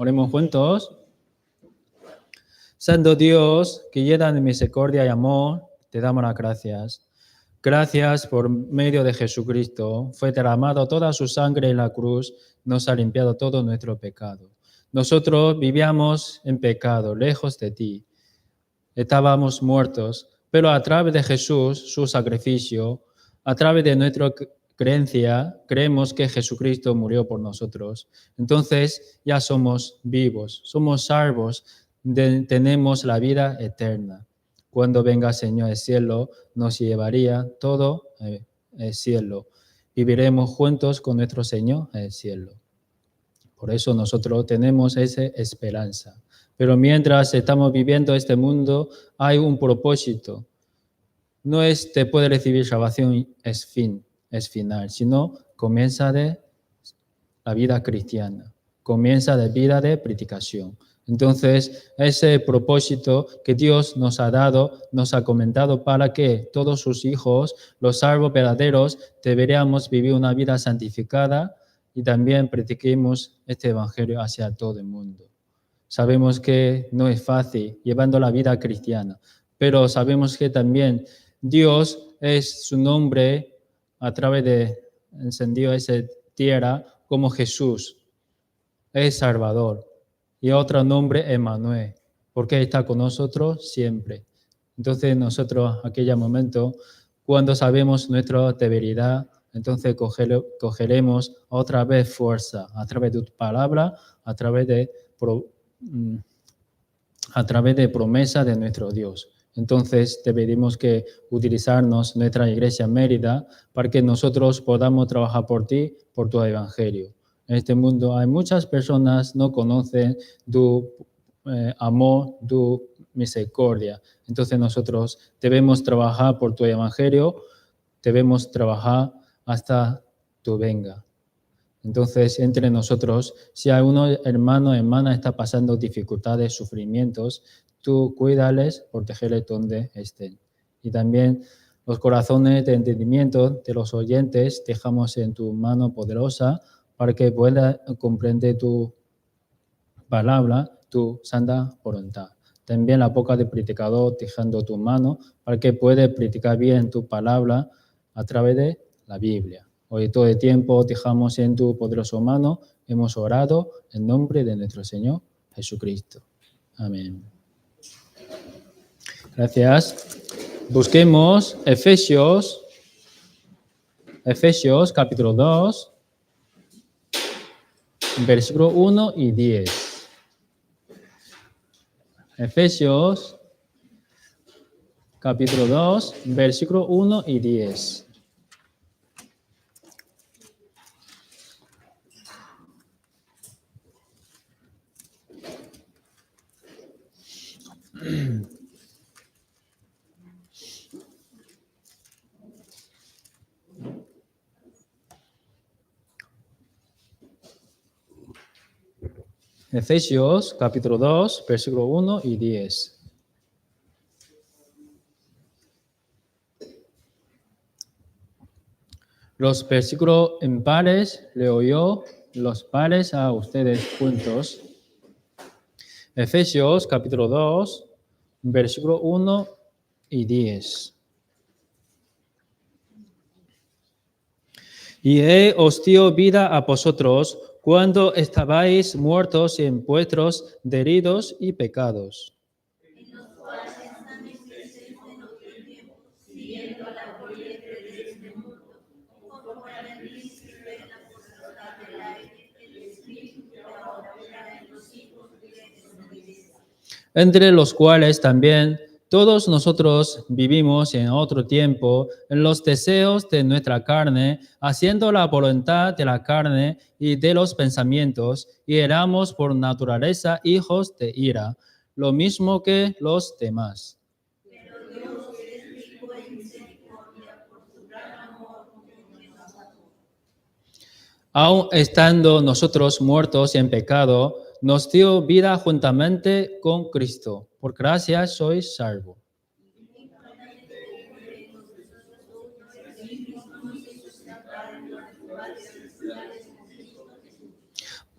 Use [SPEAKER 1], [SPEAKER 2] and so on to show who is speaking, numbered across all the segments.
[SPEAKER 1] Oremos juntos. Santo Dios, que llena de misericordia y amor, te damos las gracias. Gracias por medio de Jesucristo. Fue derramado toda su sangre en la cruz, nos ha limpiado todo nuestro pecado. Nosotros vivíamos en pecado, lejos de ti. Estábamos muertos, pero a través de Jesús, su sacrificio, a través de nuestra creencia, creemos que Jesucristo murió por nosotros. Entonces ya somos vivos, somos salvos, tenemos la vida eterna. Cuando venga el Señor del cielo, nos llevaría todo el cielo. Viviremos juntos con nuestro Señor en el cielo. Por eso nosotros tenemos esa esperanza. Pero mientras estamos viviendo este mundo, hay un propósito. No es te puede recibir salvación, es final, sino comienza de la vida cristiana, comienza de vida de predicación. Entonces, ese propósito que Dios nos ha dado, nos ha comentado para que todos sus hijos, los salvos verdaderos, deberíamos vivir una vida santificada y también prediquemos este evangelio hacia todo el mundo. Sabemos que no es fácil llevando la vida cristiana, pero sabemos que también Dios es su nombre a través de encendido esa tierra como Jesús, es Salvador. Y otro nombre, Emmanuel, porque está con nosotros siempre. Entonces nosotros, aquel momento, cuando sabemos nuestra debilidad, entonces cogeremos otra vez fuerza a través de tu palabra, a través de promesa de nuestro Dios. Entonces, deberíamos que utilizarnos nuestra iglesia Mérida para que nosotros podamos trabajar por ti, por tu evangelio. En este mundo hay muchas personas que no conocen tu amor, tu misericordia. Entonces, nosotros debemos trabajar por tu evangelio, debemos trabajar hasta tu venga. Entonces, entre nosotros, si alguno hermano o hermana está pasando dificultades, sufrimientos, tú cuídales, protégeles donde estén. Y también los corazones de entendimiento de los oyentes dejamos en tu mano poderosa para que pueda comprender tu palabra, tu santa voluntad. También la boca del predicador dejando tu mano para que pueda predicar bien tu palabra a través de la Biblia. Hoy todo el tiempo dejamos en tu poderosa mano. Hemos orado en nombre de nuestro Señor Jesucristo. Amén. Gracias. Busquemos Efesios capítulo 2, versículo 1 y 10. Efesios capítulo 2, versículo 1 y 10. Efesios capítulo 2, versículo 1 y 10. Los versículos en pares leo yo, los pares a ustedes juntos. Efesios capítulo 2, versículo 1 y 10. Y Él os dio vida a vosotros cuando estabais muertos en vuestros delitos y pecados.
[SPEAKER 2] En los cuales anduvisteis en otro tiempo, siguiendo la corriente de este mundo, conforme al príncipe de la potestad del aire, el espíritu que ahora opera en los hijos de desobediencia.
[SPEAKER 1] Entre los cuales también todos nosotros vivimos en otro tiempo, en los deseos de nuestra carne, haciendo la voluntad de la carne y de los pensamientos, y éramos por naturaleza hijos de ira, lo mismo que los demás.
[SPEAKER 2] Pero Dios, que es rico en misericordia, por su gran amor con que nos amó,
[SPEAKER 1] Aun estando nosotros muertos en pecado, nos dio vida juntamente con Cristo. Por gracia sois salvos.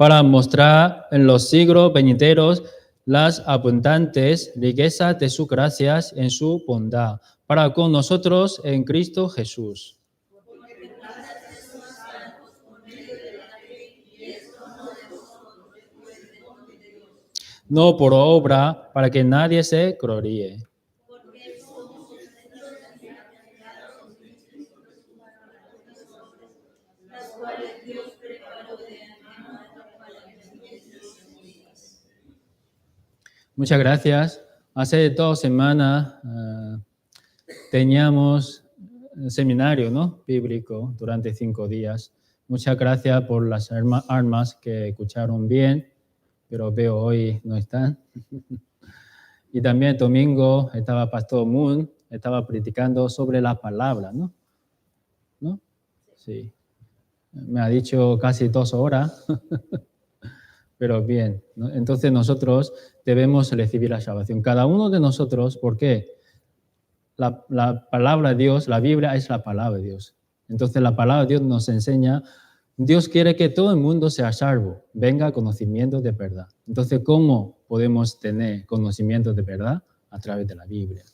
[SPEAKER 1] para mostrar en los siglos venideros las abundantes riquezas de sus gracias en su bondad, para con nosotros en Cristo Jesús. No por obra, para que nadie se gloríe. Muchas gracias. Hace 2 semanas teníamos un seminario, ¿no?, bíblico durante 5 días. Muchas gracias por las almas que escucharon bien, pero veo hoy no están. Y también el domingo estaba Pastor Moon, estaba predicando sobre la palabra, ¿no? ¿No? Sí. Me ha dicho casi 2 horas. Pero bien, ¿no? Entonces nosotros debemos recibir la salvación. Cada uno de nosotros, ¿por qué? La palabra de Dios, la Biblia es la palabra de Dios. Entonces la palabra de Dios nos enseña, Dios quiere que todo el mundo sea salvo, venga a conocimiento de verdad. Entonces, ¿cómo podemos tener conocimiento de verdad? A través de la Biblia.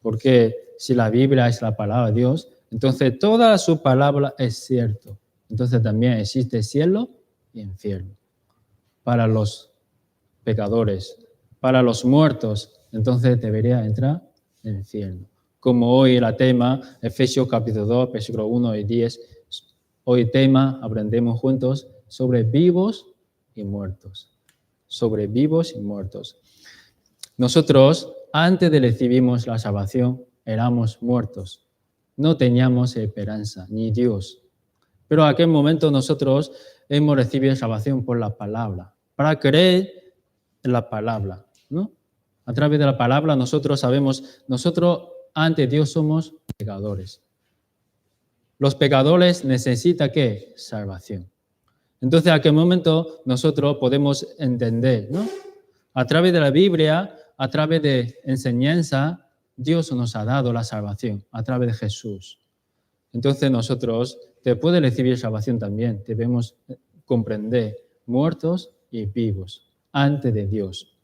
[SPEAKER 1] Porque si la Biblia es la palabra de Dios, entonces toda su palabra es cierto. Entonces también existe cielo y infierno. Para los pecadores, para los muertos, entonces debería entrar en el infierno. Como hoy el tema, Efesios capítulo 2, versículos 1 y 10, hoy tema, aprendemos juntos sobre vivos y muertos. Sobre vivos y muertos. Nosotros, antes de recibir la salvación, éramos muertos. No teníamos esperanza, ni Dios. Pero en aquel momento nosotros hemos recibido salvación por la palabra. Para creer en la palabra, ¿no? A través de la palabra nosotros sabemos, nosotros ante Dios somos pecadores. Los pecadores necesitan ¿qué? Salvación. Entonces, en aquel momento nosotros podemos entender, ¿no? A través de la Biblia, a través de enseñanza, Dios nos ha dado la salvación, a través de Jesús. Entonces nosotros, después de recibir salvación también, debemos comprender muertos y vivos, ante de Dios.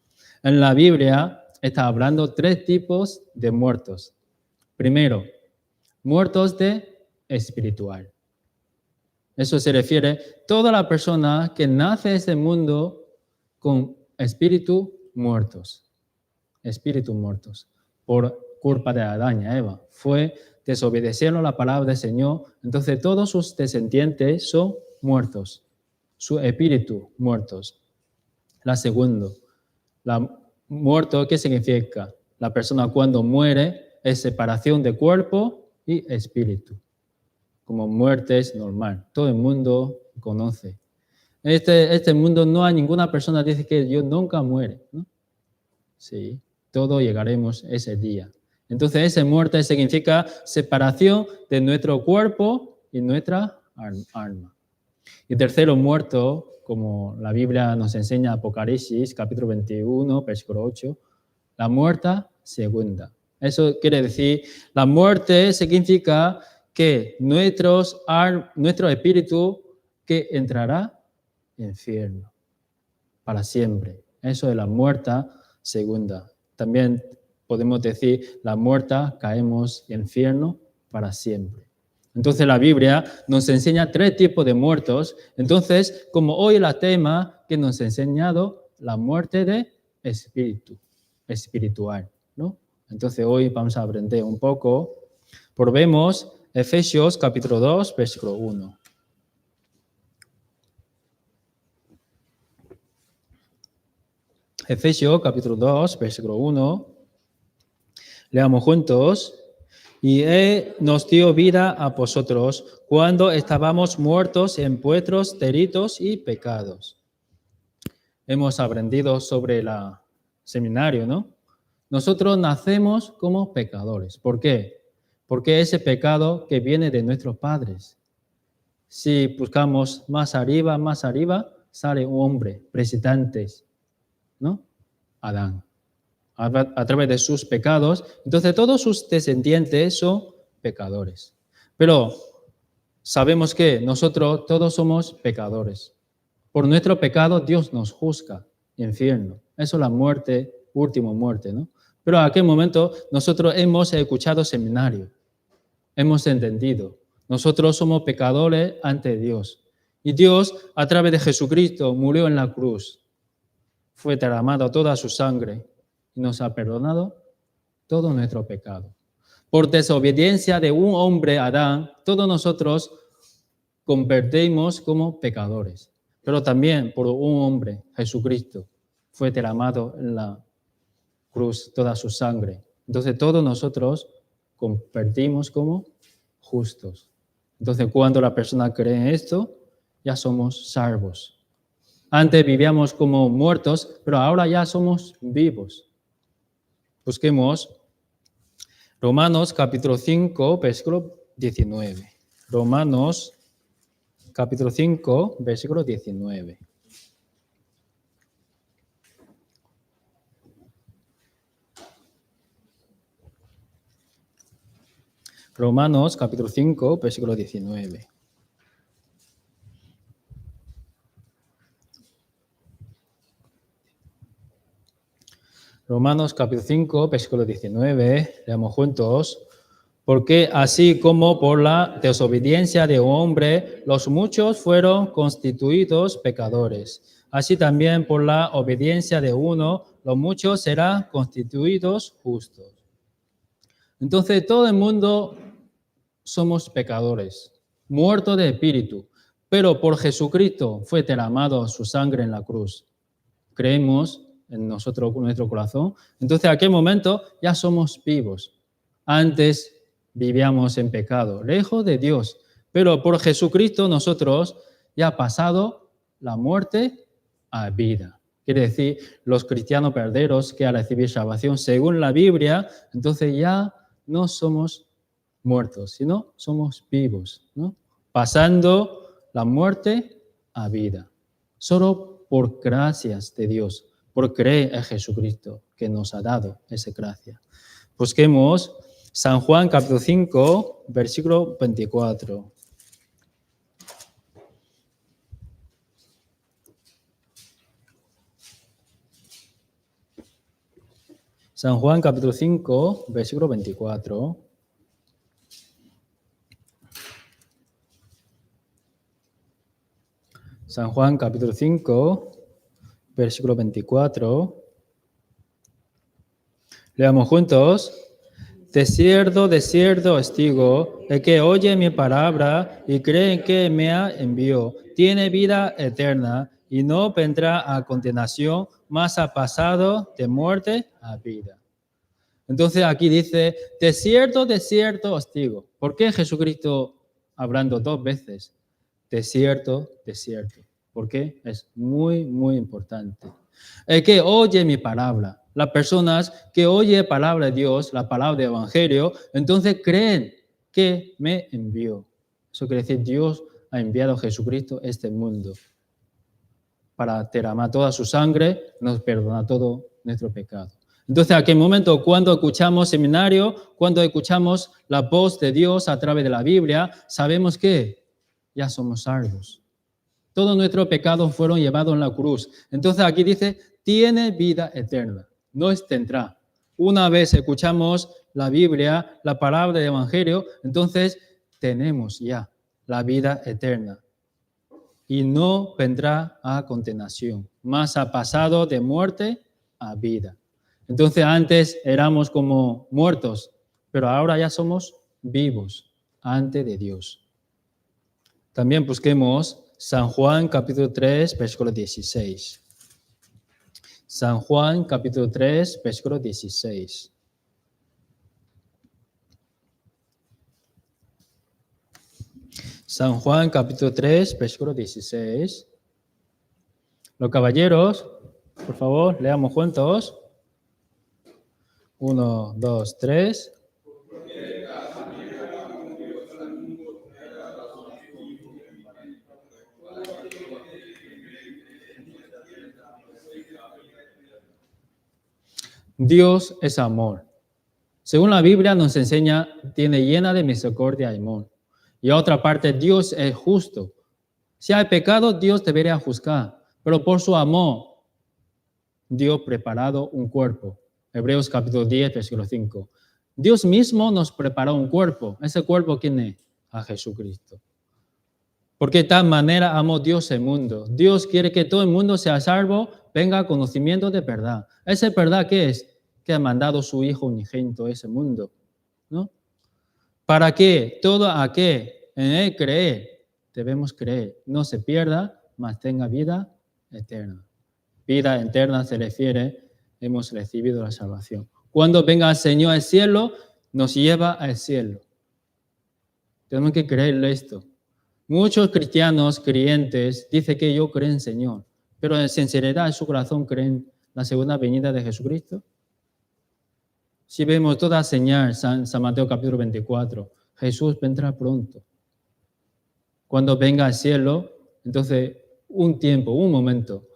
[SPEAKER 1] En la Biblia está hablando 3 tipos de muertos. Primero, muertos de espiritual. Eso se refiere a toda la persona que nace en este mundo con espíritus muertos. Espíritus muertos. Por culpa de Adán y Eva. Desobedecieron la palabra del Señor. Entonces todos sus descendientes son muertos. Su espíritu muertos. La segunda, muerto, ¿qué significa? La persona cuando muere es separación de cuerpo y espíritu. Como muerte es normal. Todo el mundo conoce. Este mundo no hay ninguna persona que dice que Dios nunca muere, ¿no? Sí, todos llegaremos ese día. Entonces, esa muerte significa separación de nuestro cuerpo y nuestra alma. Y tercero, muerto, como la Biblia nos enseña, Apocalipsis, capítulo 21, versículo 8, la muerte segunda. Eso quiere decir, la muerte significa que nuestro espíritu que entrará en infierno para siempre. Eso es la muerte segunda. También podemos decir, la muerte caemos en infierno para siempre. Entonces la Biblia nos enseña 3 tipos de muertos. Entonces, como hoy el tema que nos ha enseñado, la muerte de espiritual, ¿no? Entonces hoy vamos a aprender un poco. Probemos Efesios capítulo 2, versículo 1. Efesios capítulo 2, versículo 1. Leamos juntos. Y Él nos dio vida a vosotros cuando estábamos muertos en vuestros delitos y pecados. Hemos aprendido sobre el seminario, ¿no? Nosotros nacemos como pecadores. ¿Por qué? Porque ese pecado que viene de nuestros padres. Si buscamos más arriba, sale un hombre, precedentes, ¿no? Adán. A través de sus pecados, entonces todos sus descendientes son pecadores. Pero sabemos que nosotros todos somos pecadores. Por nuestro pecado Dios nos juzga, infierno. Eso es la muerte, última muerte, ¿no? Pero a aquel momento nosotros hemos escuchado seminario, hemos entendido. Nosotros somos pecadores ante Dios. Y Dios, a través de Jesucristo, murió en la cruz. Fue derramado toda su sangre y nos ha perdonado todo nuestro pecado. Por desobediencia de un hombre, Adán, todos nosotros convertimos como pecadores. Pero también por un hombre, Jesucristo, fue derramado en la cruz toda su sangre. Entonces todos nosotros convertimos como justos. Entonces cuando la persona cree en esto, ya somos salvos. Antes vivíamos como muertos, pero ahora ya somos vivos. Busquemos Romanos capítulo 5, versículo 19. Romanos capítulo 5, versículo 19. Romanos capítulo 5, versículo 19. Romanos capítulo 5, versículo 19, leamos juntos. Porque así como por la desobediencia de un hombre los muchos fueron constituidos pecadores, así también por la obediencia de uno los muchos serán constituidos justos. Entonces todo el mundo somos pecadores, muertos de espíritu, pero por Jesucristo fue derramado su sangre en la cruz. Creemos en nosotros, en nuestro corazón. Entonces, en aquel momento ya somos vivos. Antes vivíamos en pecado, lejos de Dios. Pero por Jesucristo nosotros ya pasado la muerte a vida. Quiere decir, los cristianos verdaderos que al recibir salvación según la Biblia, entonces ya no somos muertos, sino somos vivos, ¿no? Pasando la muerte a vida. Solo por gracias de Dios, por creer en Jesucristo que nos ha dado esa gracia. Busquemos San Juan capítulo 5, versículo 24. San Juan capítulo 5, versículo 24. San Juan capítulo 5, versículo 24. Leamos juntos. De cierto os digo, el que oye mi palabra y cree en que me ha enviado, tiene vida eterna y no vendrá a condenación, mas ha pasado de muerte a vida. Entonces aquí dice, de cierto os digo. ¿Por qué Jesucristo hablando dos veces? De cierto. Porque es muy, muy importante. El que oye mi palabra, las personas que oyen palabra de Dios, la palabra del Evangelio, entonces creen que me envió. Eso quiere decir, Dios ha enviado a Jesucristo a este mundo para derramar toda su sangre, nos perdona todo nuestro pecado. Entonces, ¿a aquel momento cuando escuchamos seminario, cuando escuchamos la voz de Dios a través de la Biblia, sabemos que ya somos salvos? Todos nuestros pecados fueron llevados en la cruz. Entonces aquí dice, tiene vida eterna. No tendrá. Una vez escuchamos la Biblia, la palabra del Evangelio, entonces tenemos ya la vida eterna. Y no vendrá a condenación, mas ha pasado de muerte a vida. Entonces antes éramos como muertos, pero ahora ya somos vivos ante de Dios. También busquemos San Juan capítulo 3, versículo 16. San Juan capítulo 3, versículo 16. San Juan capítulo 3, versículo 16. Los caballeros, por favor, leamos juntos. 1, 2, 3. Dios es amor. Según la Biblia nos enseña, tiene llena de misericordia y amor. Y a otra parte, Dios es justo. Si hay pecado, Dios debería juzgar, pero por su amor, Dios preparado un cuerpo. Hebreos capítulo 10, versículo 5. Dios mismo nos preparó un cuerpo. ¿Ese cuerpo quién es? A Jesucristo. Porque de tal manera amó Dios el mundo. Dios quiere que todo el mundo sea salvo, venga a conocimiento de verdad. ¿Esa verdad qué es? Que ha mandado su Hijo unigénito a ese mundo, ¿no? Para que todo aquel en Él cree, debemos creer, no se pierda, mas tenga vida eterna. Vida eterna se refiere, hemos recibido la salvación. Cuando venga el Señor al cielo, nos lleva al cielo. Tenemos que creer esto. Muchos cristianos creyentes dicen que yo creo en el Señor, pero en sinceridad en su corazón creen la segunda venida de Jesucristo. Si vemos toda señal, San Mateo capítulo 24, Jesús vendrá pronto. Cuando venga al cielo, entonces un tiempo, un momento,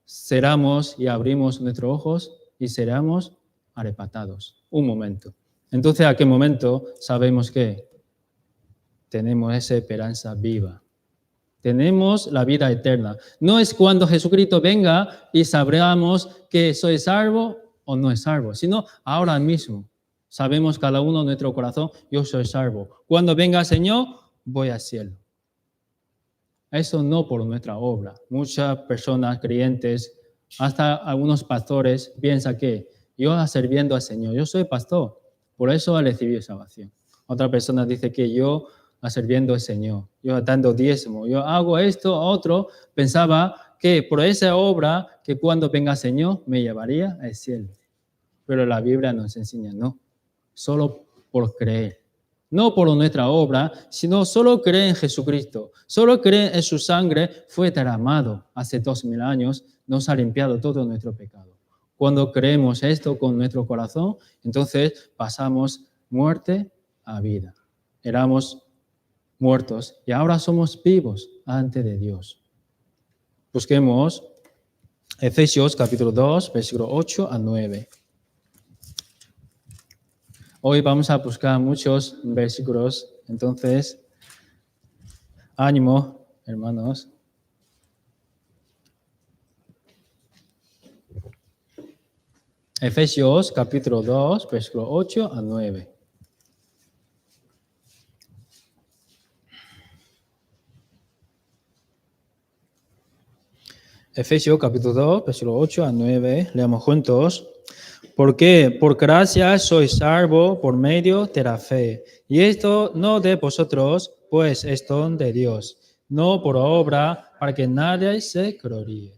[SPEAKER 1] cerramos y abrimos nuestros ojos y seremos arrebatados. Un momento. Entonces, ¿a qué momento sabemos que tenemos esa esperanza viva? Tenemos la vida eterna. No es cuando Jesucristo venga y sabremos que soy salvo o no es salvo, sino ahora mismo. Sabemos cada uno en nuestro corazón, yo soy salvo. Cuando venga el Señor, voy al cielo. Eso no por nuestra obra. Muchas personas creyentes, hasta algunos pastores, piensan que yo sirviendo al Señor, yo soy pastor, por eso he recibido salvación. Otra persona dice que yo sirviendo al Señor, yo dando diezmo, yo hago esto, otro, pensaba que por esa obra, que cuando venga el Señor, me llevaría al cielo. Pero la Biblia nos enseña, no, solo por creer. No por nuestra obra, sino solo creer en Jesucristo. Solo creer en su sangre fue derramado hace 2000 años, nos ha limpiado todo nuestro pecado. Cuando creemos esto con nuestro corazón, entonces pasamos muerte a vida. Éramos muertos y ahora somos vivos ante de Dios. Busquemos Efesios capítulo 2, versículo 8 a 9. Hoy vamos a buscar muchos versículos, entonces, ánimo, hermanos. Efesios capítulo 2, versículo 8 a 9. Efesios capítulo 2, versículo 8 a 9, leamos juntos. Porque por gracia sois salvos por medio de la fe. Y esto no de vosotros, pues es don de Dios, no por obra, para que nadie se gloríe.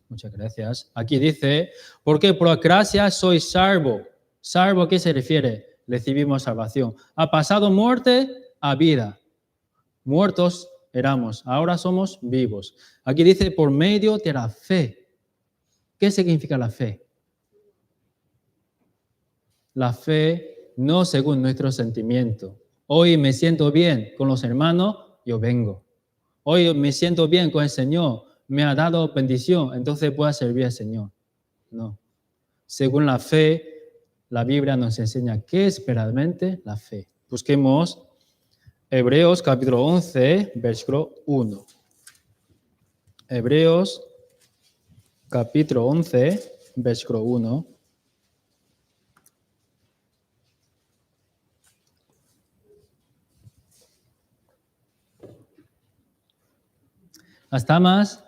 [SPEAKER 1] Muchas gracias. Aquí dice, porque por gracia sois salvos. ¿Salvo a qué se refiere? Recibimos salvación. Ha pasado muerte a vida. Muertos éramos, ahora somos vivos. Aquí dice, por medio de la fe. ¿Qué significa la fe? La fe no según nuestro sentimiento. Hoy me siento bien con los hermanos, yo vengo. Hoy me siento bien con el Señor, me ha dado bendición, entonces puedo servir al Señor. No. Según la fe, la Biblia nos enseña qué es verdaderamente la fe. Busquemos Hebreos capítulo 11, versículo 1. Hebreos capítulo 11, versículo 1. ¿Las damas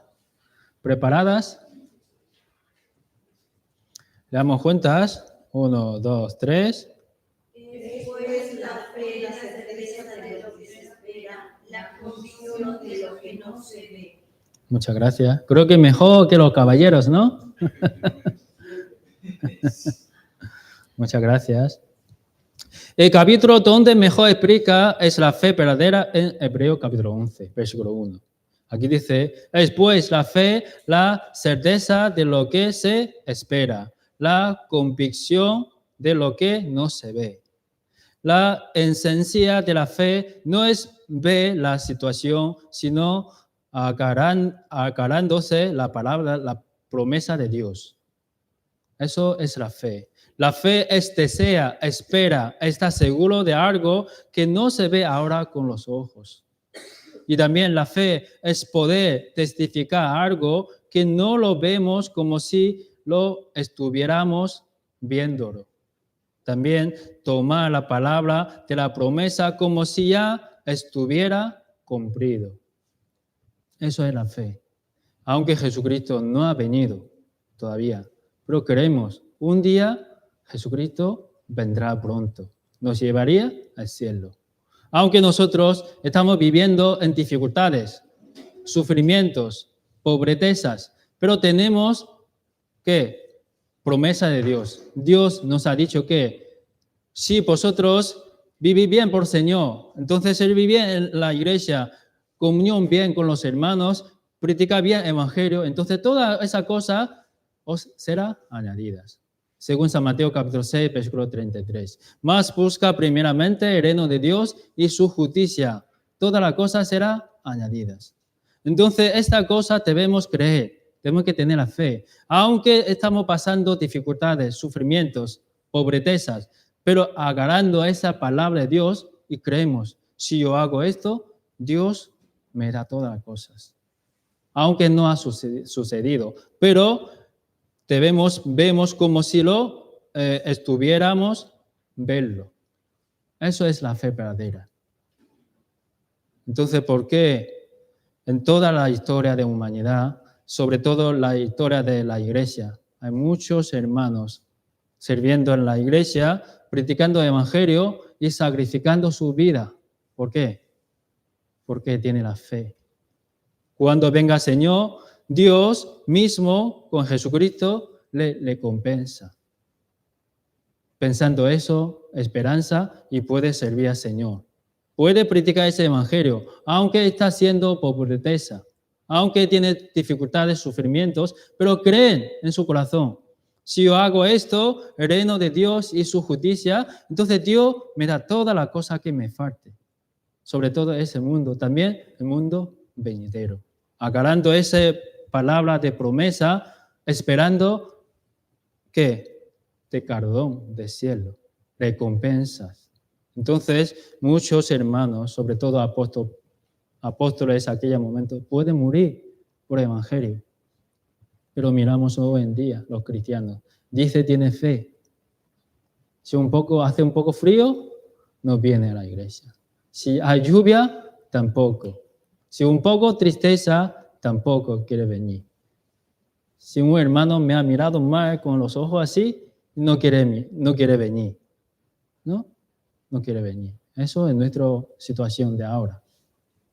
[SPEAKER 1] preparadas? Leamos juntas. 1, 2, 3.
[SPEAKER 2] Después la fe, la certeza de lo que se espera, la convicción de lo que no se ve.
[SPEAKER 1] Muchas gracias. Creo que mejor que los caballeros, ¿no? Muchas gracias. El capítulo donde mejor explica es la fe verdadera en Hebreos capítulo 11, versículo 1. Aquí dice, es pues la fe, la certeza de lo que se espera, la convicción de lo que no se ve. La esencia de la fe no es ver la situación, sino agarrándose la palabra, la promesa de Dios. Eso es la fe. La fe es desea, espera, está seguro de algo que no se ve ahora con los ojos. Y también la fe es poder testificar algo que no lo vemos como si lo estuviéramos viéndolo. También tomar la palabra de la promesa como si ya estuviera cumplido. Eso es la fe. Aunque Jesucristo no ha venido todavía, pero creemos, un día Jesucristo vendrá pronto. Nos llevaría al cielo. Aunque nosotros estamos viviendo en dificultades, sufrimientos, pobrezas, pero tenemos que promesa de Dios. Dios nos ha dicho que si vosotros vivís bien por Señor, entonces servir bien en la iglesia, comunión bien con los hermanos, practicar bien el evangelio, entonces toda esa cosa os será añadidas. Según San Mateo capítulo 6, versículo 33. Mas busca primeramente el reino de Dios y su justicia. Toda la cosa será añadidas. Entonces, esta cosa debemos creer, tenemos que tener la fe. Aunque estamos pasando dificultades, sufrimientos, pobrezas, pero agarrando esa palabra de Dios y creemos, si yo hago esto, Dios me da todas las cosas. Aunque no ha sucedido, pero vemos como si lo estuviéramos verlo. Eso es la fe verdadera. Entonces, ¿por qué en toda la historia de la humanidad, sobre todo la historia de la iglesia, hay muchos hermanos sirviendo en la iglesia, predicando el evangelio y sacrificando su vida? ¿Por qué? Porque tiene la fe. Cuando venga el Señor, Dios mismo, con Jesucristo, le compensa. Pensando eso, esperanza, y puede servir al Señor. Puede predicar ese evangelio, aunque está haciendo pobreza, aunque tiene dificultades, sufrimientos, pero creen en su corazón. Si yo hago esto, el reino de Dios y su justicia, entonces Dios me da toda la cosa que me falte. Sobre todo ese mundo, también el mundo venidero. Agarrando esa palabra de promesa, esperando que de galardón del cielo, recompensas. Entonces, muchos hermanos, sobre todo apóstoles en aquel momento, pueden morir por el evangelio. Pero miramos hoy en día, los cristianos, dice tiene fe. Si hace un poco frío, no viene a la iglesia. Si hay lluvia, tampoco. Si un poco tristeza, tampoco quiere venir. Si un hermano me ha mirado mal con los ojos así, no quiere venir. No quiere venir. Eso es nuestra situación de ahora.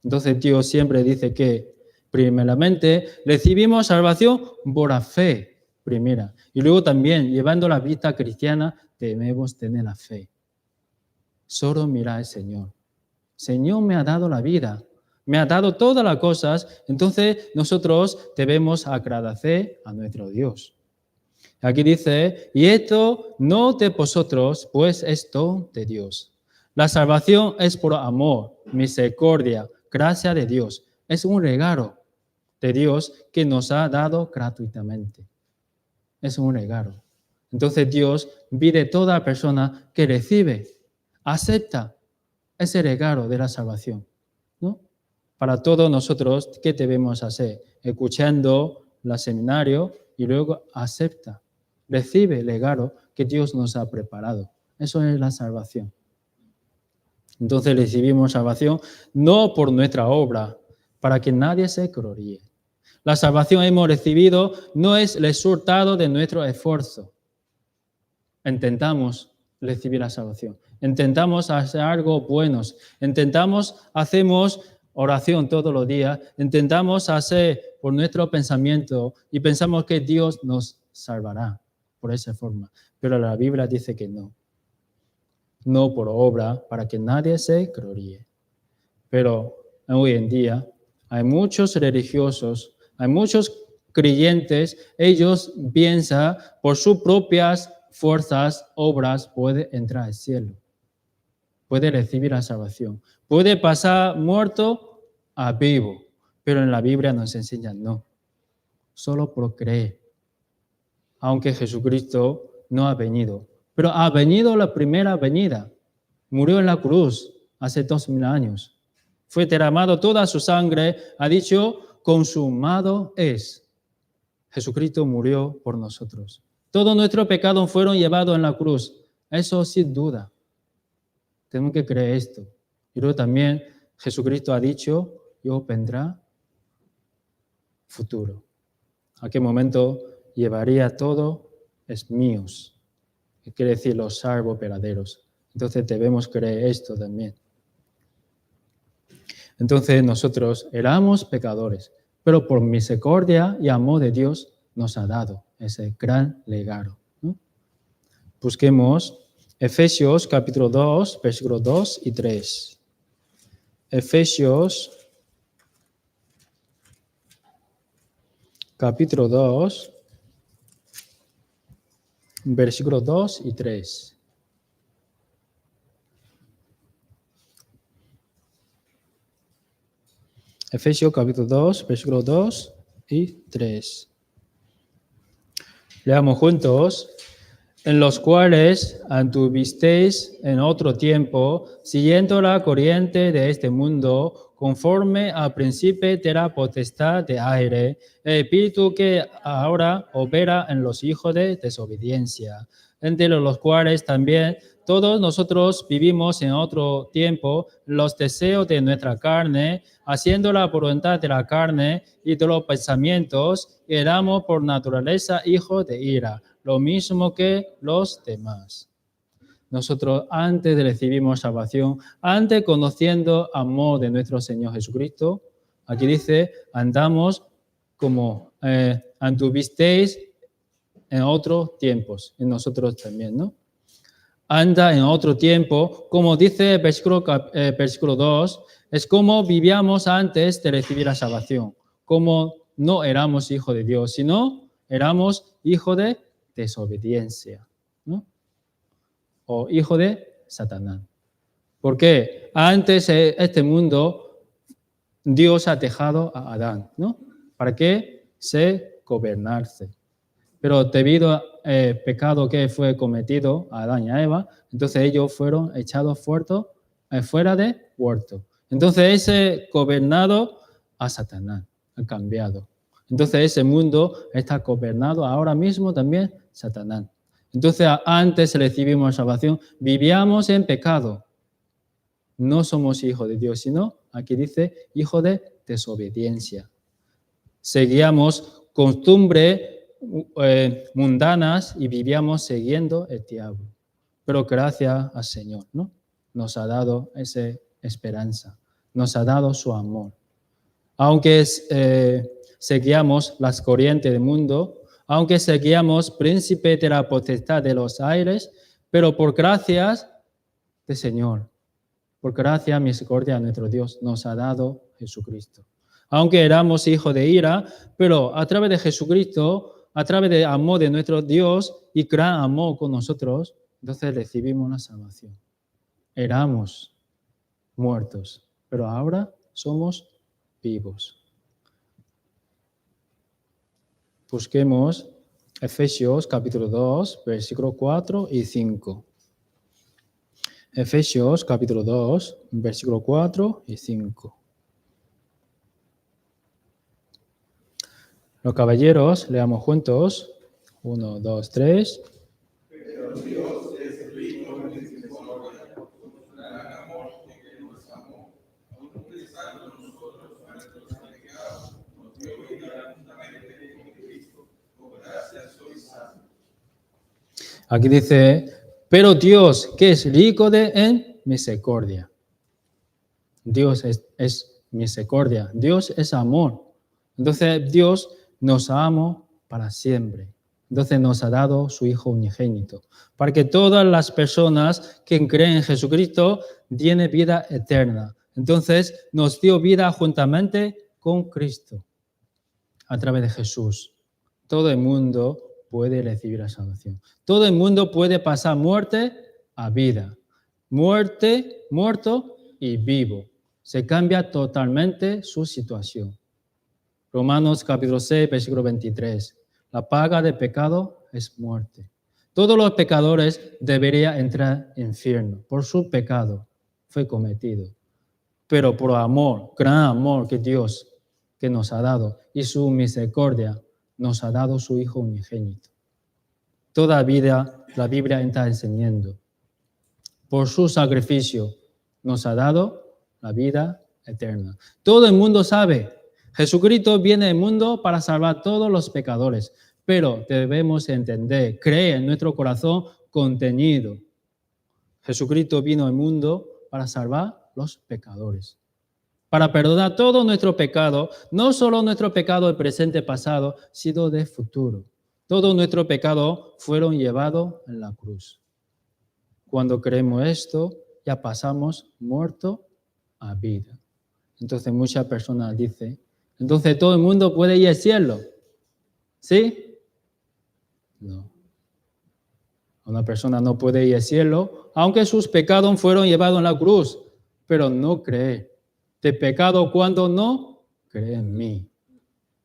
[SPEAKER 1] Entonces Dios siempre dice que primeramente recibimos salvación por la fe primera. Y luego también, llevando la vida cristiana, debemos tener la fe. Solo mirar al Señor. Señor me ha dado la vida, me ha dado todas las cosas, entonces nosotros debemos agradecer a nuestro Dios. Aquí dice, y esto no de vosotros, pues esto de Dios. La salvación es por amor, misericordia, gracia de Dios. Es un regalo de Dios que nos ha dado gratuitamente. Es un regalo. Entonces Dios pide a toda persona que recibe, acepta ese regalo de la salvación, ¿no? Para todos nosotros, ¿qué debemos hacer? Escuchando el seminario y luego acepta, recibe el regalo que Dios nos ha preparado. Eso es la salvación. Entonces recibimos salvación no por nuestra obra, para que nadie se gloríe. La salvación hemos recibido no es el resultado de nuestro esfuerzo. Intentamos recibir la salvación. Intentamos hacer algo buenos. Hacemos oración todos los días. Intentamos hacer por nuestro pensamiento y pensamos que Dios nos salvará por esa forma. Pero la Biblia dice que no. No por obra, para que nadie se gloríe. Pero hoy en día hay muchos religiosos, hay muchos creyentes, ellos piensan por sus propias fuerzas, obras, puede entrar al cielo. Puede recibir la salvación. Puede pasar muerto a vivo. Pero en la Biblia nos enseña no. Solo por creer. Aunque Jesucristo no ha venido. Pero ha venido la primera venida. Murió en la cruz hace 2000 años. fue derramado toda su sangre, ha dicho, consumado es. Jesucristo murió por nosotros. Todos nuestros pecados fueron llevados en la cruz. Eso sin duda. Tenemos que creer esto. Y luego también Jesucristo ha dicho, yo vendrá futuro. ¿A qué momento llevaría todo? Es míos. Quiere decir los salvos verdaderos. Entonces debemos creer esto también. Entonces nosotros éramos pecadores, pero por misericordia y amor de Dios nos ha dado ese gran legado, ¿no? Busquemos Efesios capítulo 2, versículos 2 y 3. Efesios capítulo 2, versículos 2 y 3. Efesios capítulo 2, versículos 2 y 3. Leamos juntos. En los cuales anduvisteis en otro tiempo, siguiendo la corriente de este mundo, conforme al príncipe de la potestad de aire, el espíritu que ahora opera en los hijos de desobediencia, entre los cuales también todos nosotros vivimos en otro tiempo, los deseos de nuestra carne, haciendo la voluntad de la carne y de los pensamientos, y éramos por naturaleza hijos de ira, lo mismo que los demás. Nosotros antes de recibir salvación, antes conociendo amor de nuestro Señor Jesucristo, aquí dice, andamos como anduvisteis en otros tiempos, en nosotros también, ¿no? Anda en otro tiempo, como dice el versículo 2, es como vivíamos antes de recibir la salvación, como no éramos hijos de Dios, sino éramos hijos de desobediencia, ¿no? O hijo de Satanás. Porque antes este mundo Dios ha dejado a Adán, ¿no? Para que se gobernase. Pero debido al pecado que fue cometido a Adán y a Eva, entonces ellos fueron echados fuera de huerto. Entonces ese gobernado a Satanás, ha cambiado. Entonces ese mundo está gobernado ahora mismo también Satanás. Entonces antes recibimos salvación, vivíamos en pecado. No somos hijos de Dios, sino, aquí dice, hijos de desobediencia. Seguíamos costumbres mundanas y vivíamos siguiendo el diablo. Pero gracias al Señor, ¿no? Nos ha dado esa esperanza, nos ha dado su amor. Aunque seguíamos las corrientes del mundo, aunque seguíamos príncipe de la potestad de los aires, pero por gracias del Señor, por gracia, misericordia de nuestro Dios, nos ha dado Jesucristo. Aunque éramos hijos de ira, pero a través de Jesucristo, a través del amor de nuestro Dios y gran amor con nosotros, entonces recibimos la salvación. Éramos muertos, pero ahora somos vivos. Busquemos Efesios capítulo 2, versículos 4 y 5. Efesios capítulo 2, versículos 4 y 5. Los caballeros, leamos juntos. 1, 2, 3.
[SPEAKER 3] Pero Dios es rico en misericordia por su gran amor en que nos amó, aun utilizando nosotros nuestros pecados, nos dio vida juntamente con Cristo, por gracia sois salvos.
[SPEAKER 1] Aquí dice, pero Dios, que es rico en misericordia. Dios es misericordia, Dios es amor. Entonces Dios nos ama para siempre. Entonces nos ha dado su Hijo unigénito, para que todas las personas que creen en Jesucristo tienen vida eterna. Entonces nos dio vida juntamente con Cristo, a través de Jesús. Todo el mundo puede recibir la salvación. Todo el mundo puede pasar muerte a vida. Muerto y vivo. Se cambia totalmente su situación. Romanos capítulo 6, versículo 23. La paga del pecado es muerte. Todos los pecadores deberían entrar en infierno por su pecado fue cometido. pero por amor, gran amor que Dios que nos ha dado y su misericordia nos ha dado su Hijo unigénito. Toda vida la Biblia está enseñando. Por su sacrificio nos ha dado la vida eterna. Todo el mundo sabe, Jesucristo viene al mundo para salvar a todos los pecadores, pero debemos entender, creer en nuestro corazón contenido. Jesucristo vino al mundo para salvar los pecadores, para perdonar todo nuestro pecado, no solo nuestro pecado del presente pasado, sino del futuro. Todo nuestro pecado fueron llevados en la cruz. Cuando creemos esto, ya pasamos muerto a vida. Entonces muchas personas dicen, entonces todo el mundo puede ir al cielo. ¿Sí? No. Una persona no puede ir al cielo, aunque sus pecados fueron llevados en la cruz, pero no cree. De pecado cuando no cree en mí.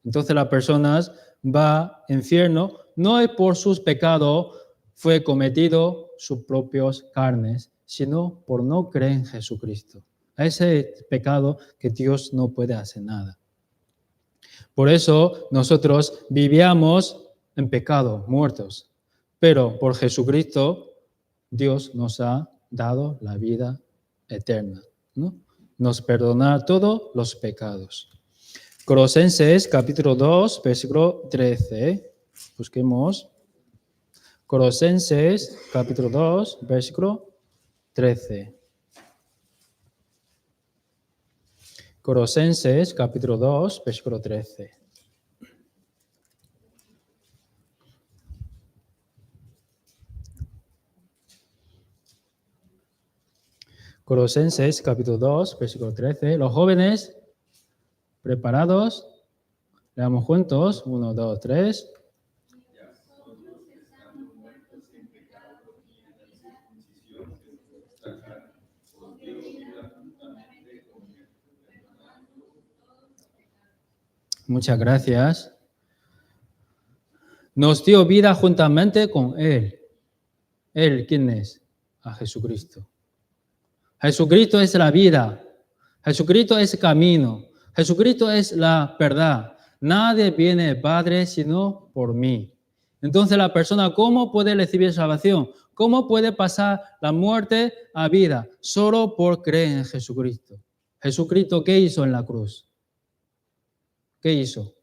[SPEAKER 1] Entonces la persona va al infierno, no es por sus pecados fue cometido sus propias carnes, sino por no creer en Jesucristo. Ese pecado que Dios no puede hacer nada. Por eso nosotros vivíamos en pecado, muertos. Pero por Jesucristo, Dios nos ha dado la vida eterna, ¿no? Nos perdona todos los pecados. Colosenses capítulo 2, versículo 13. Busquemos. Colosenses capítulo 2, versículo 13. Colosenses capítulo 2, versículo 13. Colosenses capítulo 2, versículo 13. Los jóvenes, ¿preparados? Leamos juntos. 1, 2, 3. Muchas gracias. Nos dio vida juntamente con Él. ¿Él quién es? A Jesucristo. Jesucristo es la vida. Jesucristo es el camino. Jesucristo es la verdad. Nadie viene al Padre sino por mí. Entonces la persona, ¿cómo puede recibir salvación? ¿Cómo puede pasar la muerte a vida? Solo por creer en Jesucristo. Jesucristo, ¿qué hizo en la cruz? ¿Qué hizo?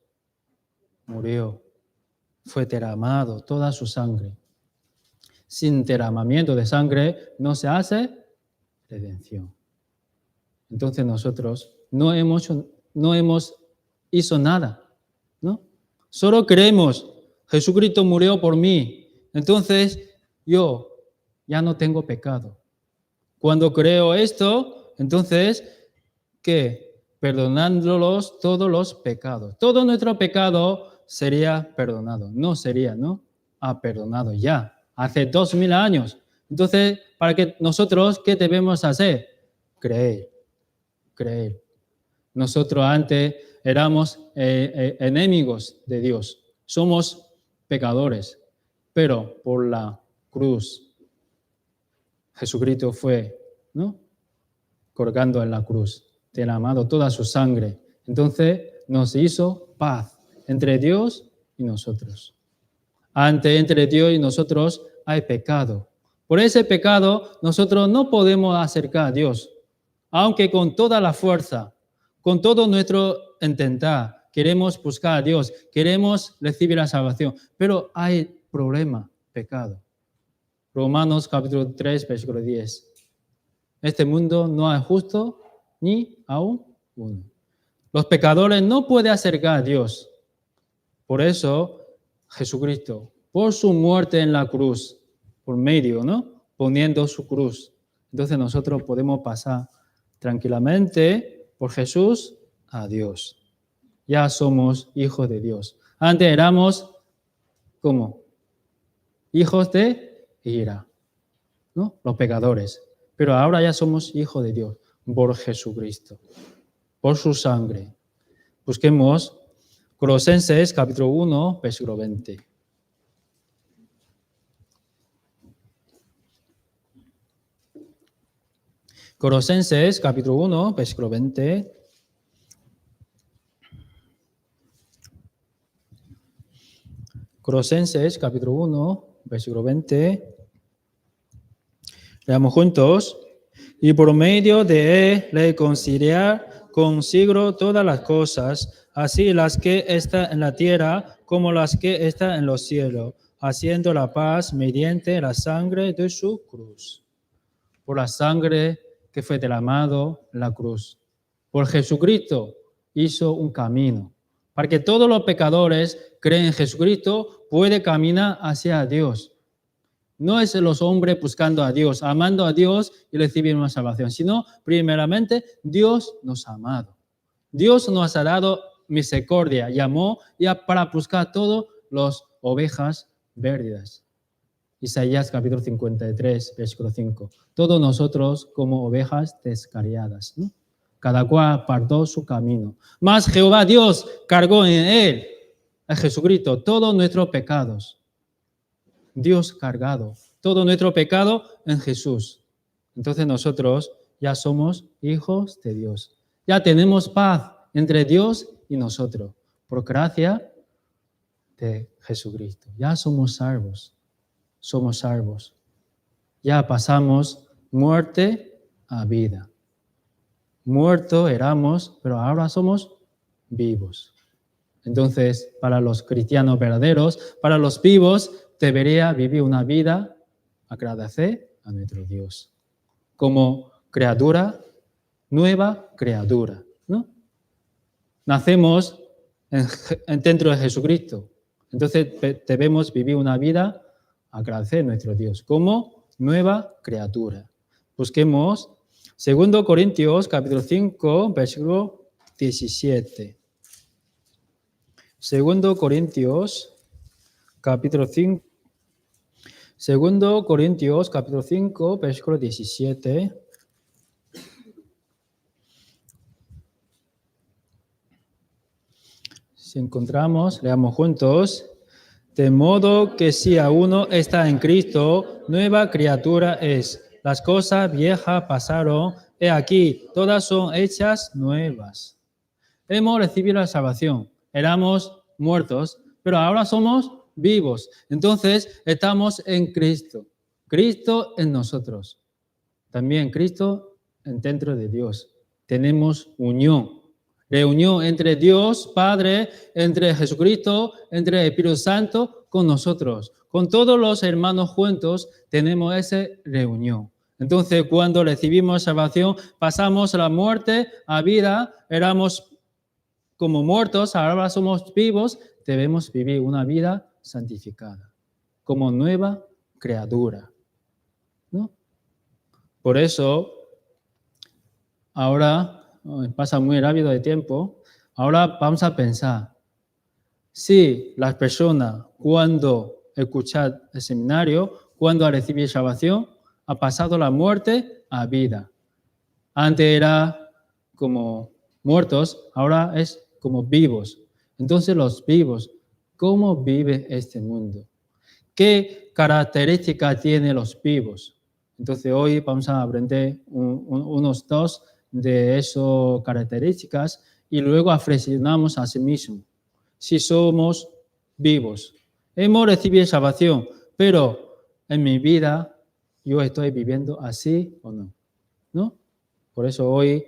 [SPEAKER 1] Murió. Fue derramado toda su sangre. Sin derramamiento de sangre no se hace redención. Entonces nosotros no hemos hecho nada, ¿no? Solo creemos, Jesucristo murió por mí, entonces yo ya no tengo pecado. Cuando creo esto, entonces, ¿qué? Perdonándolos todos los pecados. Todo nuestro pecado sería perdonado. No sería, ¿no? Ha perdonado ya, hace 2000 años. Entonces, para que nosotros, ¿qué debemos hacer? Creer. Nosotros antes éramos enemigos de Dios. Somos pecadores. Pero por la cruz, Jesucristo fue, ¿no? Colgando en la cruz, derramado toda su sangre. Entonces nos hizo paz entre Dios y nosotros. Antes entre Dios y nosotros hay pecado. Por ese pecado nosotros no podemos acercar a Dios, aunque con toda la fuerza, con todo nuestro intentar, queremos buscar a Dios, queremos recibir la salvación, pero hay problema, pecado. Romanos capítulo 3, versículo 10. Este mundo no hay justo ni aún uno. Los pecadores no pueden acercar a Dios. Por eso Jesucristo, por su muerte en la cruz, por medio, ¿no? Poniendo su cruz. Entonces nosotros podemos pasar tranquilamente por Jesús a Dios. Ya somos hijos de Dios. Antes éramos, ¿cómo? Hijos de ira, ¿no? Los pecadores. Pero ahora ya somos hijos de Dios por Jesucristo, por su sangre. Busquemos Colosenses capítulo 1, versículo 20. Colosenses capítulo 1, versículo 20. Colosenses capítulo 1, versículo 20. Leamos juntos. Y por medio de él reconciliar consigo todas las cosas, así las que están en la tierra como las que están en los cielos, haciendo la paz mediante la sangre de su cruz. Por la sangre que fue derramado en la cruz. Por Jesucristo hizo un camino para que todos los pecadores creen en Jesucristo, puede caminar hacia Dios. No es los hombres buscando a Dios, amando a Dios y recibir una salvación, sino primeramente Dios nos ha amado. Dios nos ha dado misericordia y amor ya para buscar todas las ovejas perdidas. Isaías capítulo 53, versículo 5. Todos nosotros como ovejas descarriadas, ¿no? Cada cual apartó su camino. Mas Jehová Dios cargó en él, en Jesucristo, todos nuestros pecados. Dios cargado todo nuestro pecado en Jesús. Entonces nosotros ya somos hijos de Dios. Ya tenemos paz entre Dios y nosotros, por gracia de Jesucristo. Ya somos salvos. Somos salvos. Ya pasamos muerte a vida. Muertos éramos, pero ahora somos vivos. Entonces, para los cristianos verdaderos, para los vivos, debería vivir una vida agradecer a nuestro Dios. Como criatura, nueva criatura, ¿no? Nacemos dentro de Jesucristo. Entonces debemos vivir una vida agradecer a nuestro Dios como nueva criatura. Busquemos 2 Corintios capítulo 5, versículo 17. 2 Corintios capítulo 5. 2 Corintios capítulo 5, versículo 17. Si encontramos, leamos juntos. De modo que si a uno está en Cristo, nueva criatura es. Las cosas viejas pasaron, he aquí, todas son hechas nuevas. Hemos recibido la salvación, éramos muertos, pero ahora somos vivos. Entonces estamos en Cristo. Cristo en nosotros. También Cristo dentro de Dios. Tenemos unión. Reunión entre Dios, Padre, entre Jesucristo, entre el Espíritu Santo, con nosotros. Con todos los hermanos juntos tenemos esa reunión. Entonces, cuando recibimos salvación, pasamos la muerte a vida, éramos como muertos, ahora somos vivos, debemos vivir una vida santificada, como nueva criatura, ¿no? Por eso, ahora pasa muy rápido de tiempo, ahora vamos a pensar, si las personas cuando escuchan el seminario, cuando ha recibido salvación, ha pasado la muerte a vida. Antes era como muertos, ahora es como vivos. Entonces los vivos, ¿cómo vive este mundo? ¿Qué características tienen los vivos? Entonces hoy vamos a aprender unos dos de esas características y luego reflexionamos a sí mismo. Si somos vivos, hemos recibido salvación, pero en mi vida yo estoy viviendo así o no, ¿no? Por eso hoy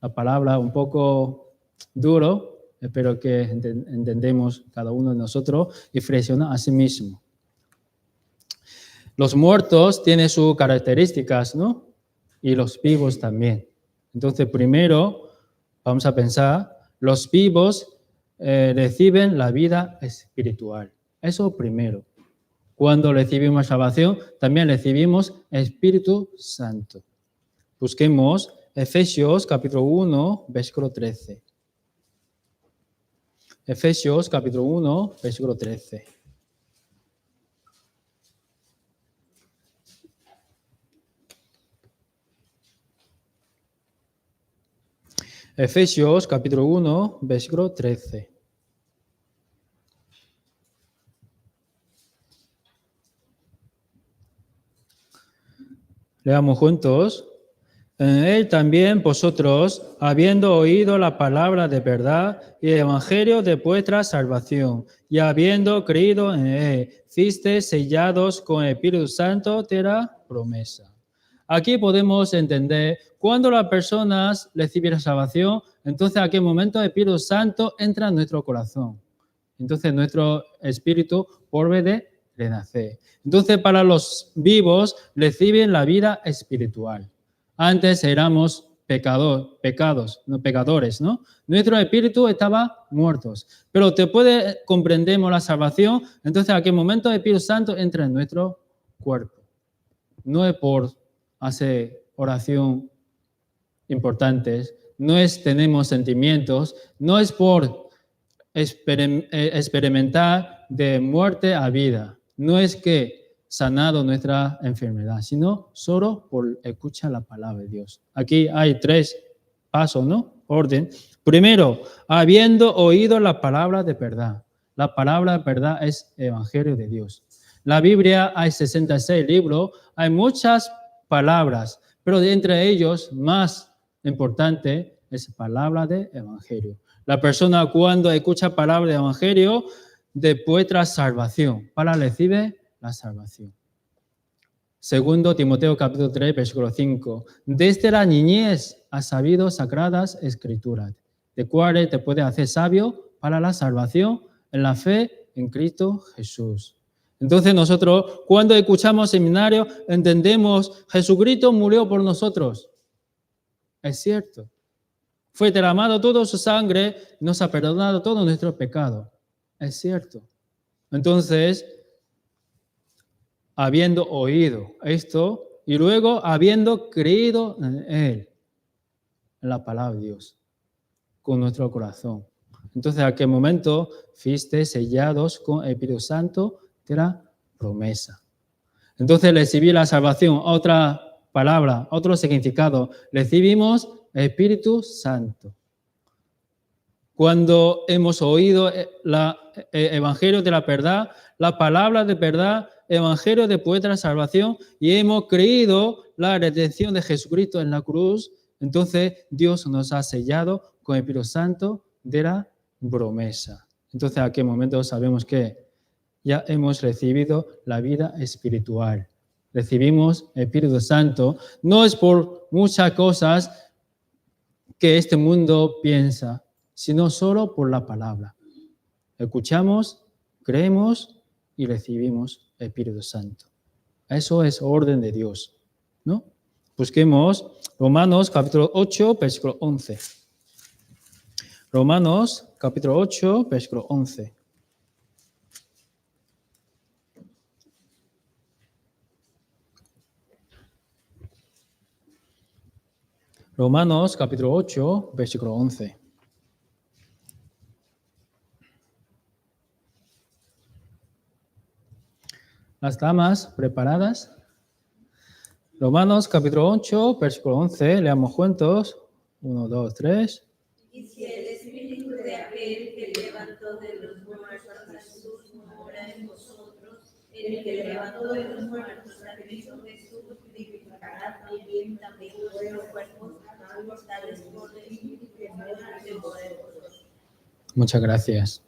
[SPEAKER 1] la palabra un poco duro, espero que entendemos cada uno de nosotros y reflexiona a sí mismo. Los muertos tienen sus características, ¿no? Y los vivos también. Entonces, primero vamos a pensar, los vivos reciben la vida espiritual. Eso primero. Cuando recibimos salvación, también recibimos Espíritu Santo. Busquemos Efesios capítulo 1, versículo 13. Efesios capítulo 1, versículo 13. Efesios capítulo 1, versículo 13. Leamos juntos. En él también vosotros, habiendo oído la palabra de verdad y el evangelio de vuestra salvación, y habiendo creído en él, fuisteis sellados con el Espíritu Santo de la promesa. Aquí podemos entender, cuando las personas reciben la salvación, entonces a qué momento el Espíritu Santo entra en nuestro corazón. Entonces nuestro espíritu vuelve de renacer. Entonces para los vivos reciben la vida espiritual. Antes éramos pecadores, ¿no? Nuestro espíritu estaba muertos. Pero después de comprendemos la salvación, entonces a qué momento el Espíritu Santo entra en nuestro cuerpo. No es por hacer oración importantes, no es tenemos sentimientos, no es por experimentar de muerte a vida, no es que sanado nuestra enfermedad, sino solo por escuchar la palabra de Dios. Aquí hay 3 pasos, ¿no? Orden. Primero, habiendo oído la palabra de verdad. La palabra de verdad es el evangelio de Dios. La Biblia hay 66 libros, hay muchas palabras, pero de entre ellos, más importante es palabra de evangelio. La persona cuando escucha palabra de evangelio, después tras salvación, para recibir la salvación. Segundo Timoteo capítulo 3, versículo 5. Desde la niñez has sabido sagradas escrituras, de cuales te puede hacer sabio para la salvación en la fe en Cristo Jesús. Entonces nosotros cuando escuchamos seminario entendemos Jesucristo murió por nosotros. Es cierto. Fue derramado toda su sangre, nos ha perdonado todos nuestros pecados. Es cierto. Entonces, habiendo oído esto y luego habiendo creído en Él, en la palabra de Dios, con nuestro corazón. Entonces, ¿a qué momento fuiste sellados con el Espíritu Santo de la promesa? Entonces, recibí la salvación, otra palabra, otro significado. Recibimos el Espíritu Santo. Cuando hemos oído el evangelio de la verdad, la palabra de verdad, evangelio de vuestra salvación, y hemos creído la redención de Jesucristo en la cruz, entonces Dios nos ha sellado con el Espíritu Santo de la promesa. Entonces, ¿a qué momento sabemos que ya hemos recibido la vida espiritual? Recibimos el Espíritu Santo, no es por muchas cosas que este mundo piensa, sino solo por la palabra. Escuchamos, creemos y recibimos el Espíritu Santo. Eso es orden de Dios, ¿no? Busquemos Romanos capítulo 8, versículo 11. Romanos capítulo 8, versículo 11. Romanos capítulo 8, versículo 11. Las damas preparadas. Romanos capítulo 8, versículo 11. Leamos juntos. 1, 2, 3.
[SPEAKER 2] Y si el espíritu de aquel que levantó de los muertos a Jesús mora en vosotros, el que levantó de los muertos a Cristo Jesús vivificará también vuestros cuerpos mortales por el espíritu que mora en vosotros.
[SPEAKER 1] Muchas gracias.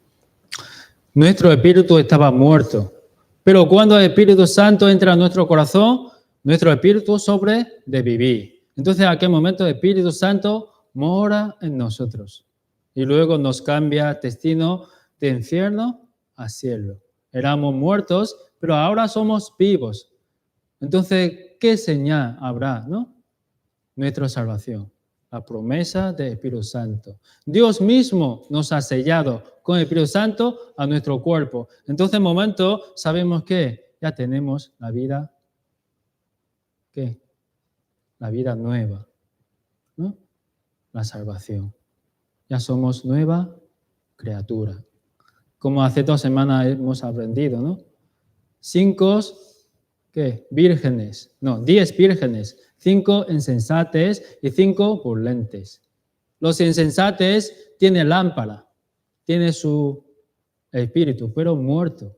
[SPEAKER 1] Nuestro espíritu estaba muerto, pero cuando el Espíritu Santo entra en nuestro corazón, nuestro espíritu sobre de vivir. Entonces, ¿a qué momento el Espíritu Santo mora en nosotros? Y luego nos cambia destino de infierno a cielo. Éramos muertos, pero ahora somos vivos. Entonces, ¿qué señal habrá, no? Nuestra salvación, la promesa del Espíritu Santo. Dios mismo nos ha sellado con el Espíritu Santo a nuestro cuerpo. Entonces, en momento, sabemos que ya tenemos la vida, ¿qué? La vida nueva, ¿no? La salvación. Ya somos nueva criatura. Como hace 2 semanas hemos aprendido, ¿no? 5, ¿qué? Vírgenes. No, 10 vírgenes. 5 insensates y 5 prudentes. Los insensates tienen lámpara, tienen su espíritu, pero muerto,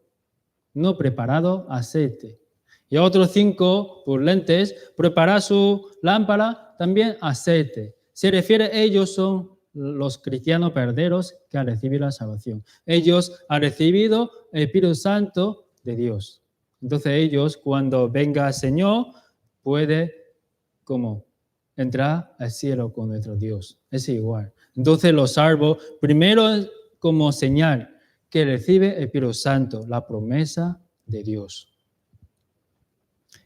[SPEAKER 1] no preparado aceite. Y otros 5 prudentes preparan su lámpara también aceite. Se refiere, ellos son los cristianos verdaderos que han recibido la salvación. Ellos han recibido el Espíritu Santo de Dios. Entonces ellos, cuando venga el Señor, puede como entrar al cielo con nuestro Dios. Es igual. Entonces los salvos, primero como señal que recibe el Espíritu Santo, la promesa de Dios.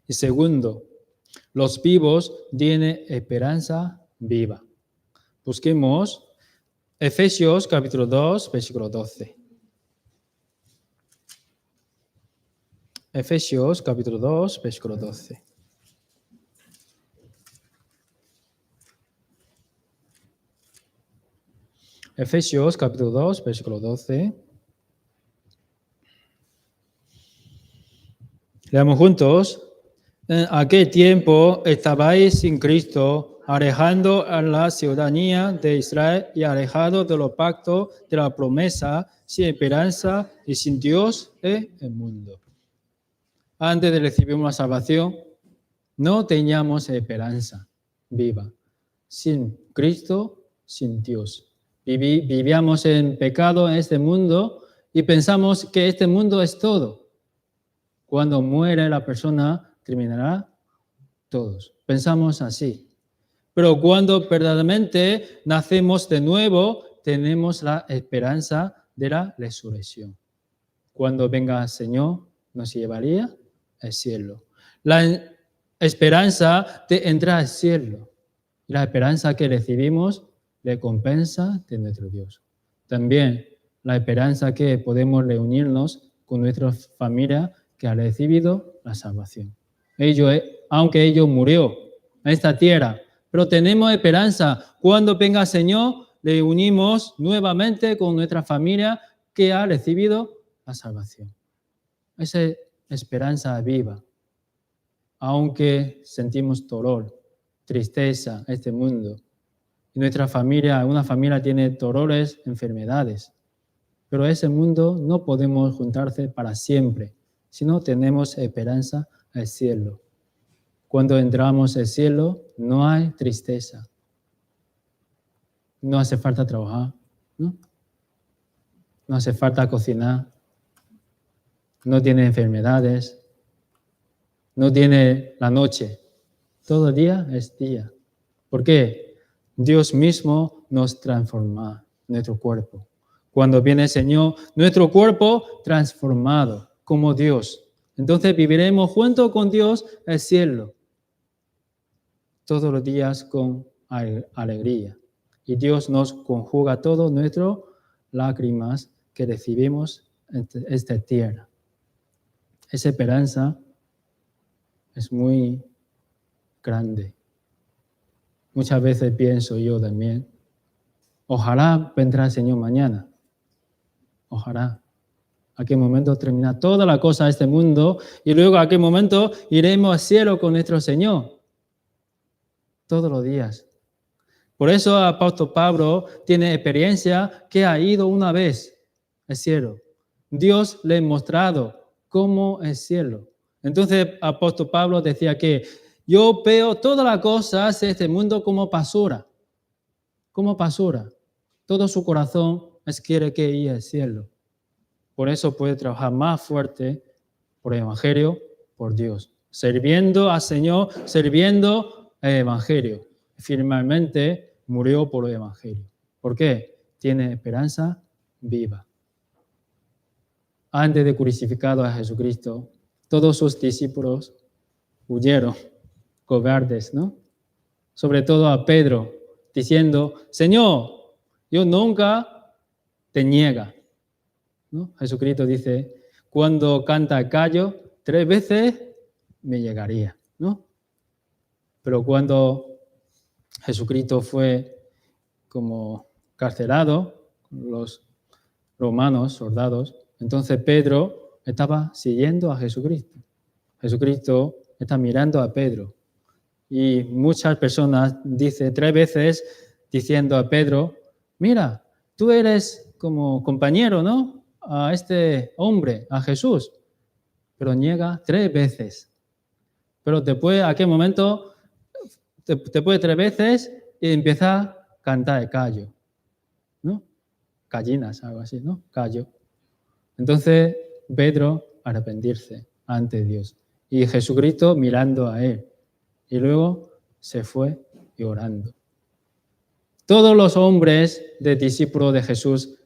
[SPEAKER 1] Y segundo, los vivos tienen esperanza viva. Busquemos Efesios capítulo 2, versículo 12. Efesios capítulo 2, versículo 12. Efesios capítulo 2, versículo 12. Leamos juntos. En aquel tiempo estabais sin Cristo, alejando a la ciudadanía de Israel y alejado de los pactos de la promesa, sin esperanza y sin Dios en el mundo. Antes de recibir una salvación, no teníamos esperanza viva. Sin Cristo, sin Dios. Vivíamos en pecado en este mundo y pensamos que este mundo es todo. Cuando muere la persona, terminará todos. Pensamos así. Pero cuando verdaderamente nacemos de nuevo, tenemos la esperanza de la resurrección. Cuando venga el Señor, nos llevaría al cielo. La esperanza de entrar al cielo. La esperanza que recibimos, recompensa de nuestro Dios. También la esperanza que podemos reunirnos con nuestra familia que ha recibido la salvación. Aunque ellos murió en esta tierra, pero tenemos esperanza. Cuando venga el Señor, le unimos nuevamente con nuestra familia que ha recibido la salvación. Esa es esperanza viva. Aunque sentimos dolor, tristeza en este mundo, y nuestra familia, una familia tiene dolores, enfermedades, pero ese mundo no podemos juntarse para siempre, sino tenemos esperanza al cielo. Cuando entramos al cielo, no hay tristeza. No hace falta trabajar, ¿no? No hace falta cocinar. No tiene enfermedades. No tiene la noche. Todo día es día. ¿Por qué? Dios mismo nos transforma nuestro cuerpo. Cuando viene el Señor, nuestro cuerpo transformado como Dios. Entonces viviremos junto con Dios el cielo. Todos los días con alegría. Y Dios nos conjuga todas nuestras lágrimas que recibimos en esta tierra. Esa esperanza es muy grande. Muchas veces pienso yo también, ojalá vendrá el Señor mañana. Ojalá. A qué momento termina toda la cosa de este mundo y luego a qué momento iremos al cielo con nuestro Señor. Todos los días. Por eso el apóstol Pablo tiene experiencia que ha ido una vez al cielo. Dios le ha mostrado cómo es el cielo. Entonces el apóstol Pablo decía que yo veo todas las cosas de este mundo como basura. Como basura. Todo su corazón quiere que ir al cielo. Por eso puede trabajar más fuerte por el Evangelio, por Dios. Sirviendo al Señor, sirviendo el Evangelio. Finalmente murió por el Evangelio. ¿Por qué? Tiene esperanza viva. Antes de crucificado a Jesucristo, todos sus discípulos huyeron, cobardes, ¿no? Sobre todo a Pedro, diciendo, Señor, yo nunca te niega. ¿No? Jesucristo dice, cuando canta el gallo, 3 veces me llegaría, ¿no? Pero cuando Jesucristo fue como carcelado, los romanos, soldados, entonces Pedro estaba siguiendo a Jesucristo. Jesucristo está mirando a Pedro. Y muchas personas dicen 3 veces diciendo a Pedro, mira, tú eres como compañero, ¿no? A este hombre, a Jesús, pero niega 3 veces. Pero después, ¿a qué momento después de 3 veces y empieza a cantar el gallo, ¿no? Gallinas, algo así, ¿no? Gallo. Entonces Pedro arrepentirse ante Dios y Jesucristo mirando a él y luego se fue llorando. Todos los hombres de discípulos de Jesús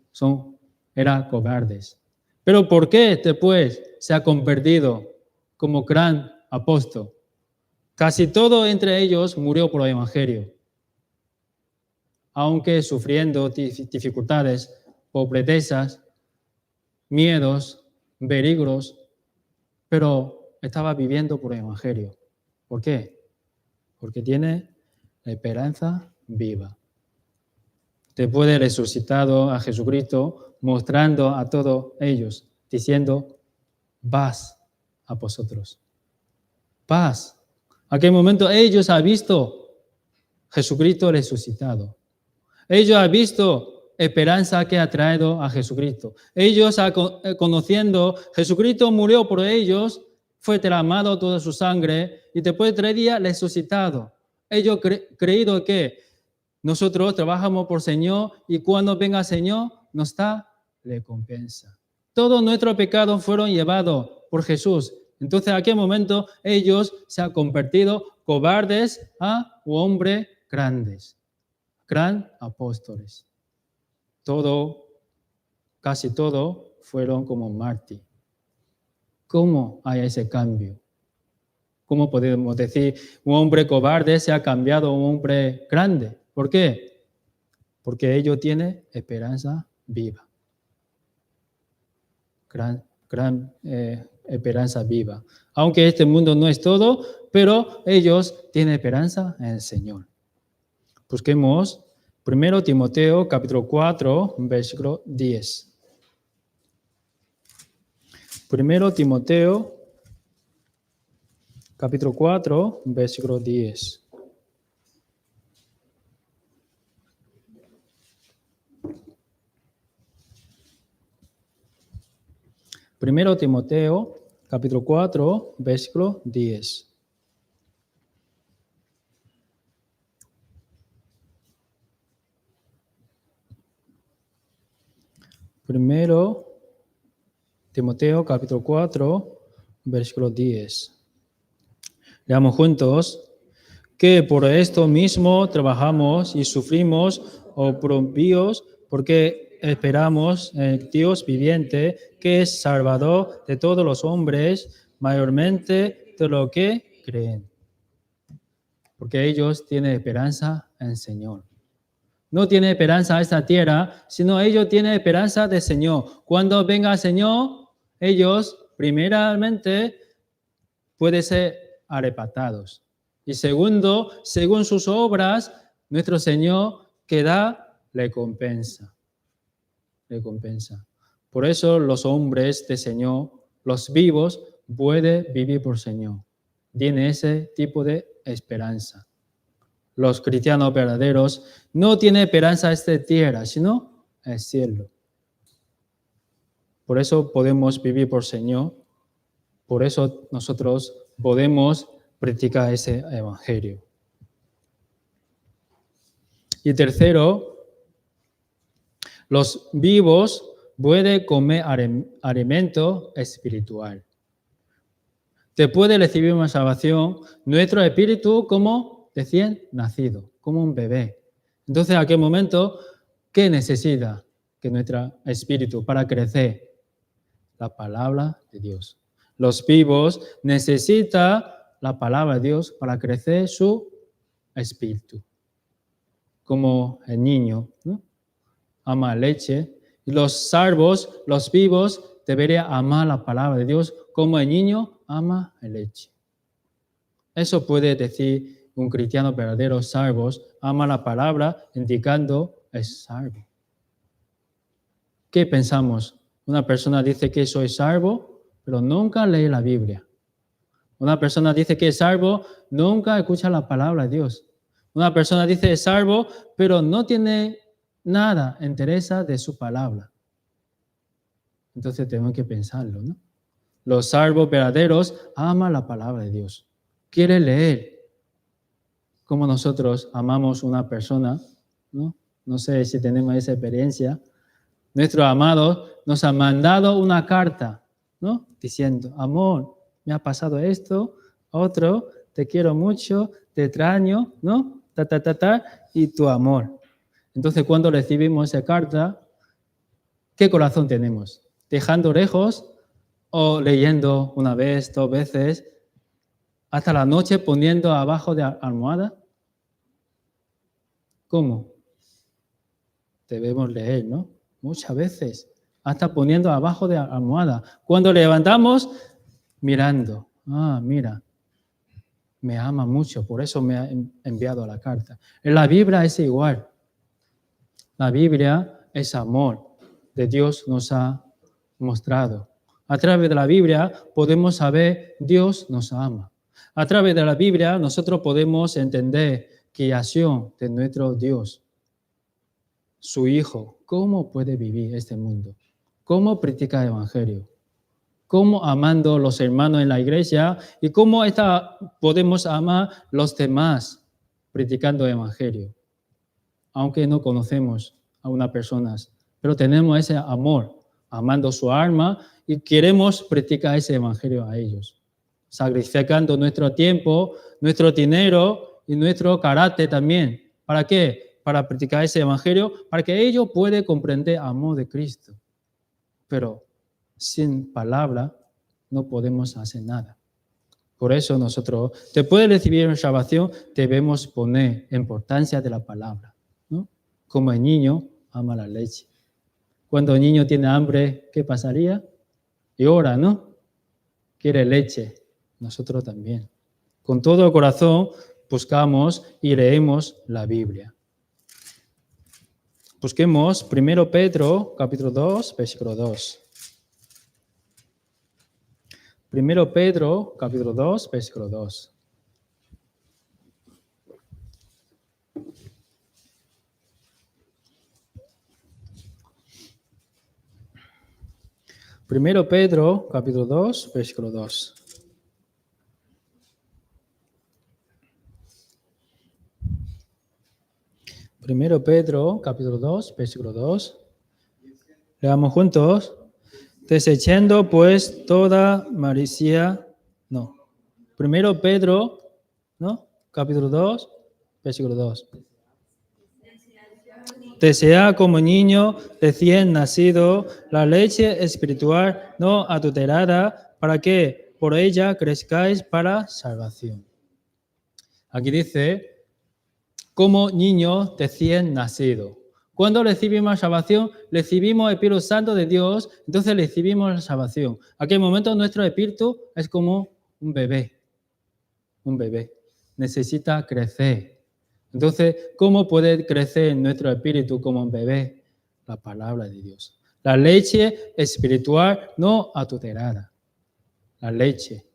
[SPEAKER 1] eran cobardes. Pero ¿por qué después se ha convertido como gran apóstol? Casi todo entre ellos murió por el Evangelio. Aunque sufriendo dificultades, pobrezas, miedos, peligros, pero estaba viviendo por el Evangelio. ¿Por qué? Porque tiene la esperanza viva. Después de resucitado a Jesucristo, mostrando a todos ellos, diciendo, paz a vosotros. Paz. Aquel momento ellos han visto Jesucristo resucitado. Ellos han visto esperanza que ha traído a Jesucristo. Ellos conociendo, Jesucristo murió por ellos, fue derramado toda su sangre y después de 3 días resucitado. Ellos creído que nosotros trabajamos por Señor y cuando venga el Señor nos da recompensa. Todos nuestros pecados fueron llevados por Jesús. Entonces, en aquel momento, ellos se han convertido cobardes a hombres grandes, gran apóstoles. Casi todo fueron como mártires. ¿Cómo hay ese cambio? ¿Cómo podemos decir un hombre cobarde se ha cambiado a un hombre grande? ¿Por qué? Porque ellos tienen esperanza viva. Gran esperanza viva. Aunque este mundo no es todo, pero ellos tienen esperanza en el Señor. Busquemos 1 Timoteo capítulo 4, versículo 10. 1 Timoteo capítulo 4, versículo 10. Primero Timoteo, capítulo 4, versículo 10. Primero Timoteo, capítulo 4, versículo 10. Leamos juntos. Que por esto mismo trabajamos y sufrimos oprobios, porque esperamos en el Dios viviente, que es Salvador de todos los hombres, mayormente de los que creen. Porque ellos tienen esperanza en el Señor. No tienen esperanza en esta tierra, sino ellos tienen esperanza del Señor. Cuando venga el Señor, ellos primeramente pueden ser arrebatados. Y segundo, según sus obras, nuestro Señor que da recompensa. Por eso los hombres del Señor, los vivos, pueden vivir por Señor. Tienen ese tipo de esperanza. Los cristianos verdaderos no tienen esperanza en esta tierra, sino en el cielo. Por eso podemos vivir por Señor. Por eso nosotros podemos practicar ese evangelio. Y tercero, los vivos pueden comer alimento espiritual. Después de recibir una salvación, nuestro espíritu como recién nacido, como un bebé. Entonces, ¿a qué momento? ¿Qué necesita que nuestro espíritu para crecer? La palabra de Dios. Los vivos necesitan la palabra de Dios para crecer su espíritu. Como el niño, ¿no? Ama leche. Y los salvos, los vivos, deberían amar la palabra de Dios como el niño ama la leche. Eso puede decir un cristiano verdadero salvo, ama la palabra indicando es salvo. ¿Qué pensamos? Una persona dice que soy salvo, pero nunca lee la Biblia. Una persona dice que es salvo, nunca escucha la palabra de Dios. Una persona dice es salvo, pero no tiene nada, interesa de su palabra. Entonces tenemos que pensarlo, ¿no? Los salvos verdaderos aman la palabra de Dios. Quieren leer. cómo nosotros amamos a una persona, ¿no? No sé si tenemos esa experiencia. Nuestro amado nos ha mandado una carta, ¿no? Diciendo, amor, me ha pasado esto, otro, te quiero mucho, te extraño, ¿no? Y tu amor. Entonces, cuando recibimos esa carta, ¿qué corazón tenemos? ¿Dejando lejos o leyendo una vez, dos veces, hasta la noche poniendo abajo de almohada? ¿Cómo? Debemos leer, ¿no? Muchas veces, hasta poniendo abajo de almohada. Cuando levantamos, mirando. Ah, mira, me ama mucho, por eso me ha enviado la carta. En la Biblia es igual. La Biblia es amor de Dios nos ha mostrado. A través de la Biblia podemos saber Dios nos ama. A través de la Biblia nosotros podemos entender creación de nuestro Dios, su Hijo, cómo puede vivir este mundo, cómo practica el Evangelio, cómo amando a los hermanos en la iglesia y cómo podemos amar a los demás practicando el Evangelio. Aunque no conocemos a una persona, pero tenemos ese amor, amando su alma y queremos practicar ese Evangelio a ellos, sacrificando nuestro tiempo, nuestro dinero y nuestro carácter también. ¿Para qué? Para practicar ese Evangelio, para que ellos puedan comprender el amor de Cristo. Pero sin palabra no podemos hacer nada. Por eso nosotros, después de recibir la salvación, debemos poner importancia de la palabra, ¿no? Como el niño ama la leche. Cuando el niño tiene hambre, ¿qué pasaría? Llora, ¿no? Quiere leche. Nosotros también. Con todo el corazón buscamos y leemos la Biblia. Busquemos 1 Pedro, capítulo 2, versículo 2. 1 Pedro, capítulo 2, versículo 2. Primero Pedro, capítulo 2, versículo 2. Primero Pedro, capítulo 2, versículo 2. Leamos juntos. Desechando pues toda malicia. No. Primero Pedro, ¿no? Capítulo 2, versículo 2. Desea como niño recién nacido la leche espiritual no adulterada, para que por ella crezcáis para salvación. Aquí dice, como niño recién nacido. Cuando recibimos salvación, recibimos el Espíritu Santo de Dios, entonces recibimos la salvación. En aquel momento nuestro espíritu es como un bebé. Un bebé. Necesita crecer. Entonces, ¿cómo puede crecer nuestro espíritu como un bebé? La palabra de Dios. La leche espiritual no adulterada. La leche,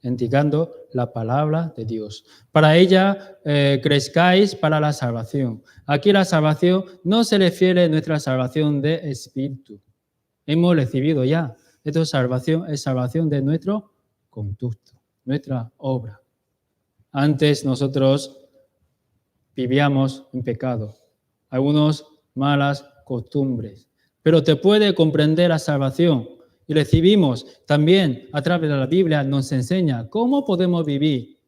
[SPEAKER 1] indicando la palabra de Dios. Para ella crezcáis para la salvación. Aquí la salvación no se refiere a nuestra salvación de espíritu. Hemos recibido ya. Esta salvación es salvación de nuestro conducto, nuestra obra. Antes nosotros vivíamos en pecado, algunas malas costumbres, pero te puede comprender la salvación y recibimos también a través de la Biblia, nos enseña cómo podemos vivir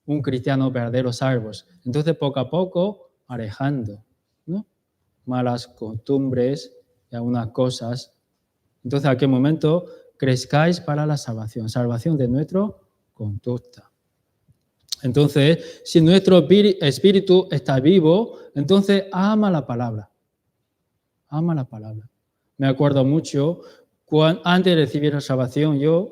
[SPEAKER 1] un cristiano verdadero salvos. Entonces poco a poco alejando, ¿no? Malas costumbres y algunas cosas. Entonces a qué momento crezcáis para la salvación de nuestra conducta. Entonces, si nuestro espíritu está vivo, entonces ama la palabra. Ama la palabra. Me acuerdo mucho, antes de recibir la salvación, yo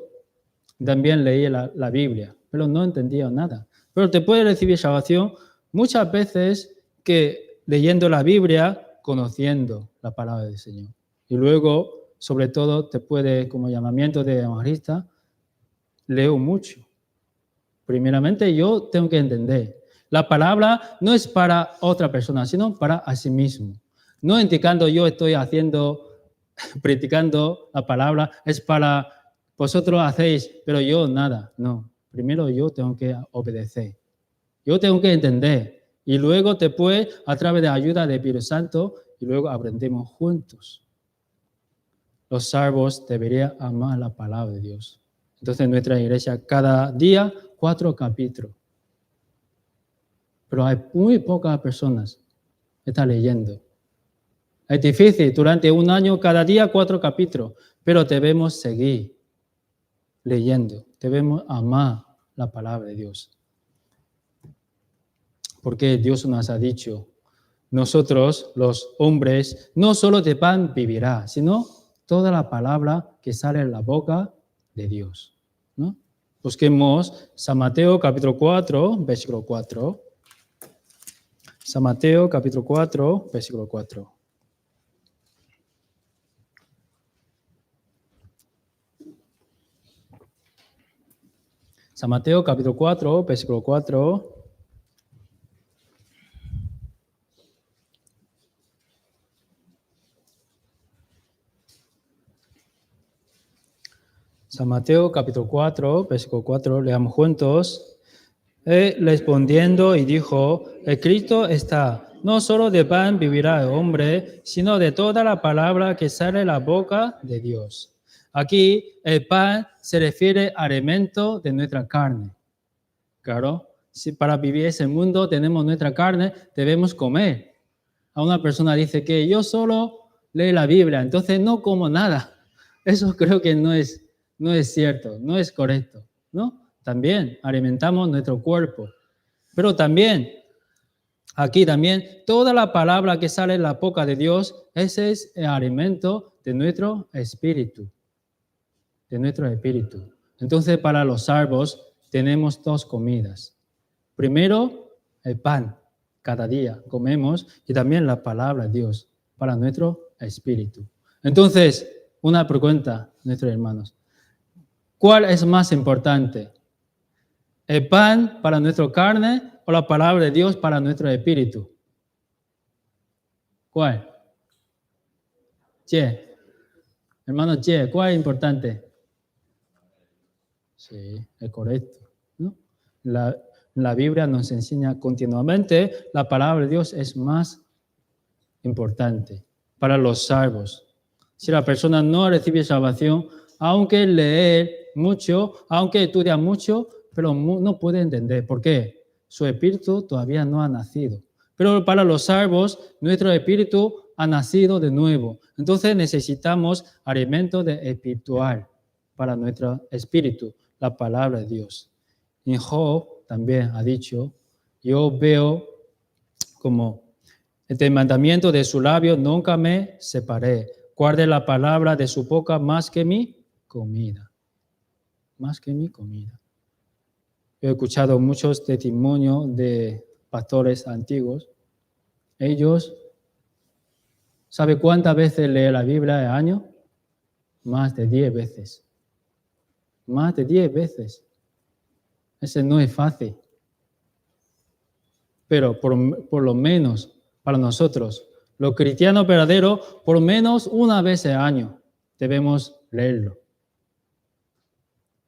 [SPEAKER 1] también leía la Biblia, pero no entendía nada. Pero después de recibir salvación, muchas veces que leyendo la Biblia, conociendo la palabra del Señor. Y luego, sobre todo, después de como llamamiento de evangelista, leo mucho. Primeramente, yo tengo que entender. La palabra no es para otra persona, sino para a sí mismo. No indicando yo estoy practicando la palabra, es para vosotros hacéis, pero yo nada. No. Primero yo tengo que obedecer. Yo tengo que entender. Y luego después, a través de la ayuda del Espíritu Santo, y luego aprendemos juntos. Los salvos deberían amar la palabra de Dios. Entonces, en nuestra iglesia, cada día, 4 capítulos. Pero hay muy pocas personas que están leyendo. Es difícil, durante un año, cada día 4 capítulos, pero debemos seguir leyendo, debemos amar la palabra de Dios. Porque Dios nos ha dicho, nosotros, los hombres, no solo de pan vivirá, sino toda la palabra que sale de la boca de Dios, ¿no? Busquemos San Mateo capítulo 4, versículo 4. San Mateo capítulo 4, versículo 4. San Mateo capítulo 4, versículo 4. San Mateo capítulo 4, versículo 4, leamos juntos. Respondiendo y dijo, escrito está, no solo de pan vivirá el hombre, sino de toda la palabra que sale de la boca de Dios. Aquí el pan se refiere al alimento de nuestra carne. Claro, si para vivir ese mundo tenemos nuestra carne, debemos comer. A una persona dice que yo solo leo la Biblia, entonces no como nada. Eso creo que no es cierto, no es correcto, ¿no? También alimentamos nuestro cuerpo. Pero también, aquí también, toda la palabra que sale de la boca de Dios, ese es el alimento de nuestro espíritu. De nuestro espíritu. Entonces, para los salvos, tenemos 2 comidas. Primero, el pan, cada día comemos, y también la palabra de Dios, para nuestro espíritu. Entonces, una pregunta, nuestros hermanos. ¿Cuál es más importante? ¿El pan para nuestra carne o la palabra de Dios para nuestro espíritu? ¿Cuál? Che. Hermano Che, ¿cuál es importante? Sí, es correcto, ¿no? La Biblia nos enseña continuamente, la palabra de Dios es más importante para los salvos. Si la persona no recibe salvación, aunque lee mucho, aunque estudia mucho, pero no puede entender. ¿Por qué? Su espíritu todavía no ha nacido. Pero para los salvos, nuestro espíritu ha nacido de nuevo. Entonces necesitamos alimento espiritual para nuestro espíritu, la palabra de Dios. Y Job también ha dicho, yo veo como el mandamiento de su labio nunca me separé. Guarde la palabra de su boca más que mi comida. Más que mi comida. He escuchado muchos testimonios de pastores antiguos. Ellos, ¿sabe cuántas veces leen la Biblia al año? Más de 10 veces. Más de 10 veces. Ese no es fácil. Pero por lo menos para nosotros, los cristianos verdaderos, por lo menos una vez al año debemos leerlo.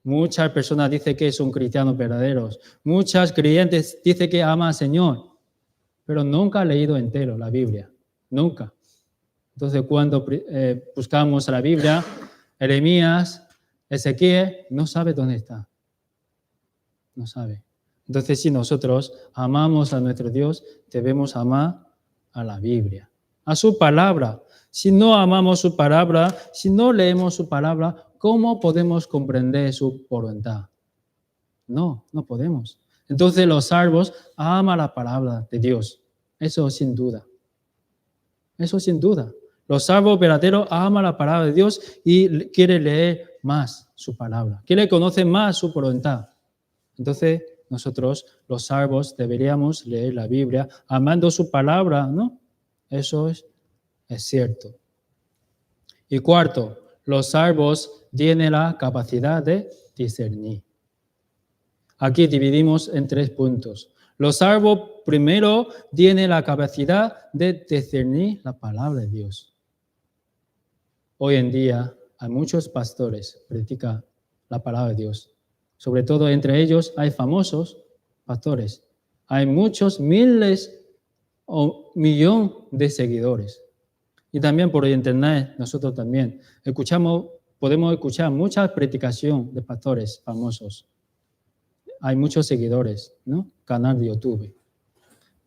[SPEAKER 1] Muchas personas dicen que son cristianos verdaderos. Muchas creyentes dicen que aman al Señor, pero nunca han leído entero la Biblia. Nunca. Entonces, cuando buscamos la Biblia, Jeremías, Ezequiel, no sabe dónde está. No sabe. Entonces, si nosotros amamos a nuestro Dios, debemos amar a la Biblia, a su palabra. Si no amamos su palabra, si no leemos su palabra, ¿cómo podemos comprender su voluntad? No podemos. Entonces los salvos aman la palabra de Dios. Eso sin duda. Eso sin duda. Los salvos verdaderos aman la palabra de Dios y quieren leer más su palabra. Quieren conocer más su voluntad. Entonces nosotros, los salvos, deberíamos leer la Biblia amando su palabra, ¿no? Eso es cierto. Y cuarto, los salvos tienen la capacidad de discernir. Aquí dividimos en 3 puntos. Los salvos, primero, tienen la capacidad de discernir la palabra de Dios. Hoy en día hay muchos pastores que predican la palabra de Dios. Sobre todo entre ellos hay famosos pastores. Hay muchos, miles o millón de seguidores. Y también por internet, nosotros también podemos escuchar mucha predicación de pastores famosos. Hay muchos seguidores, ¿no? Canal de YouTube.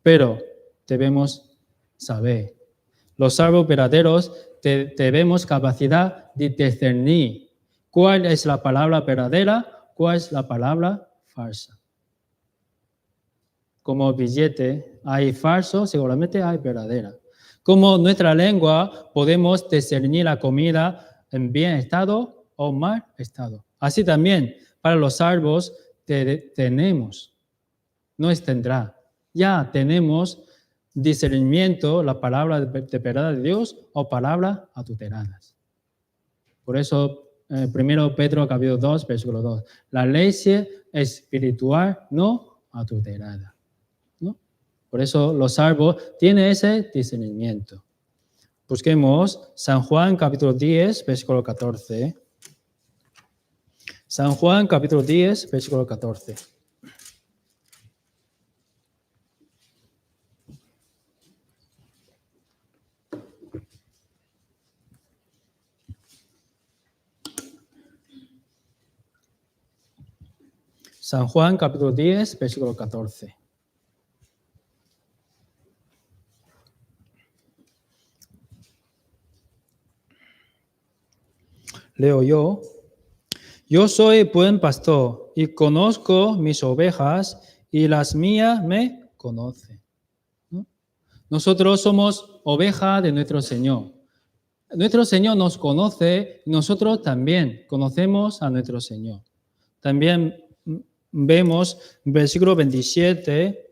[SPEAKER 1] Pero debemos saber, los salvos verdaderos tenemos capacidad de discernir cuál es la palabra verdadera, cuál es la palabra falsa. Como billete hay falso, seguramente hay verdadera. Como nuestra lengua podemos discernir la comida en bien estado o mal estado. Así también, para los salvos tenemos, no es tendrá, ya tenemos discernimiento, la palabra de verdad de Dios o palabras adulteradas. Por eso, 1 Pedro capítulo 2, versículo 2, la ley espiritual no adulterada. ¿No? Por eso los salvos tienen ese discernimiento. Busquemos San Juan capítulo 10, versículo 14. San Juan capítulo 10, versículo 14. San Juan capítulo 10, versículo 14. Leo yo. Yo soy buen pastor y conozco mis ovejas y las mías me conocen. ¿No? Nosotros somos ovejas de nuestro Señor. Nuestro Señor nos conoce y nosotros también conocemos a nuestro Señor. También vemos versículo 27,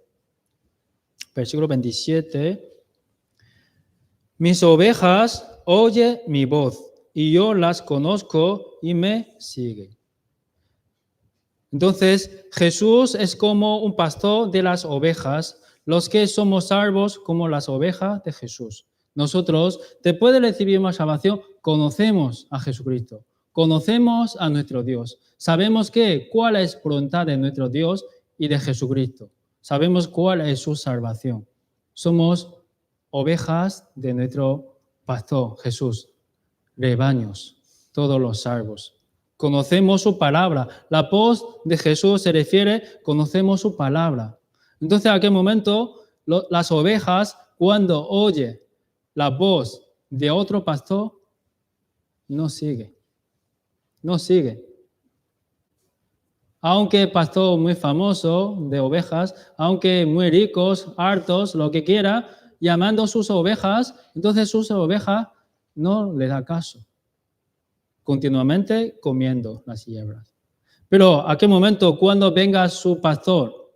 [SPEAKER 1] mis ovejas oyen mi voz y yo las conozco y me siguen. Entonces, Jesús es como un pastor de las ovejas, los que somos salvos como las ovejas de Jesús. Nosotros, después de recibir una salvación, conocemos a Jesucristo, conocemos a nuestro Dios. Sabemos cuál es la voluntad de nuestro Dios y de Jesucristo. Sabemos cuál es su salvación. Somos ovejas de nuestro pastor Jesús, rebaños, todos los salvos. Conocemos su palabra. La voz de Jesús se refiere, conocemos su palabra. Entonces, ¿a qué momento las ovejas, cuando oye la voz de otro pastor, no sigue? No sigue. Aunque pastor muy famoso de ovejas, aunque muy ricos, hartos, lo que quiera, llamando a sus ovejas, entonces sus ovejas no le da caso. Continuamente comiendo las hierbas. Pero ¿a qué momento? Cuando venga su pastor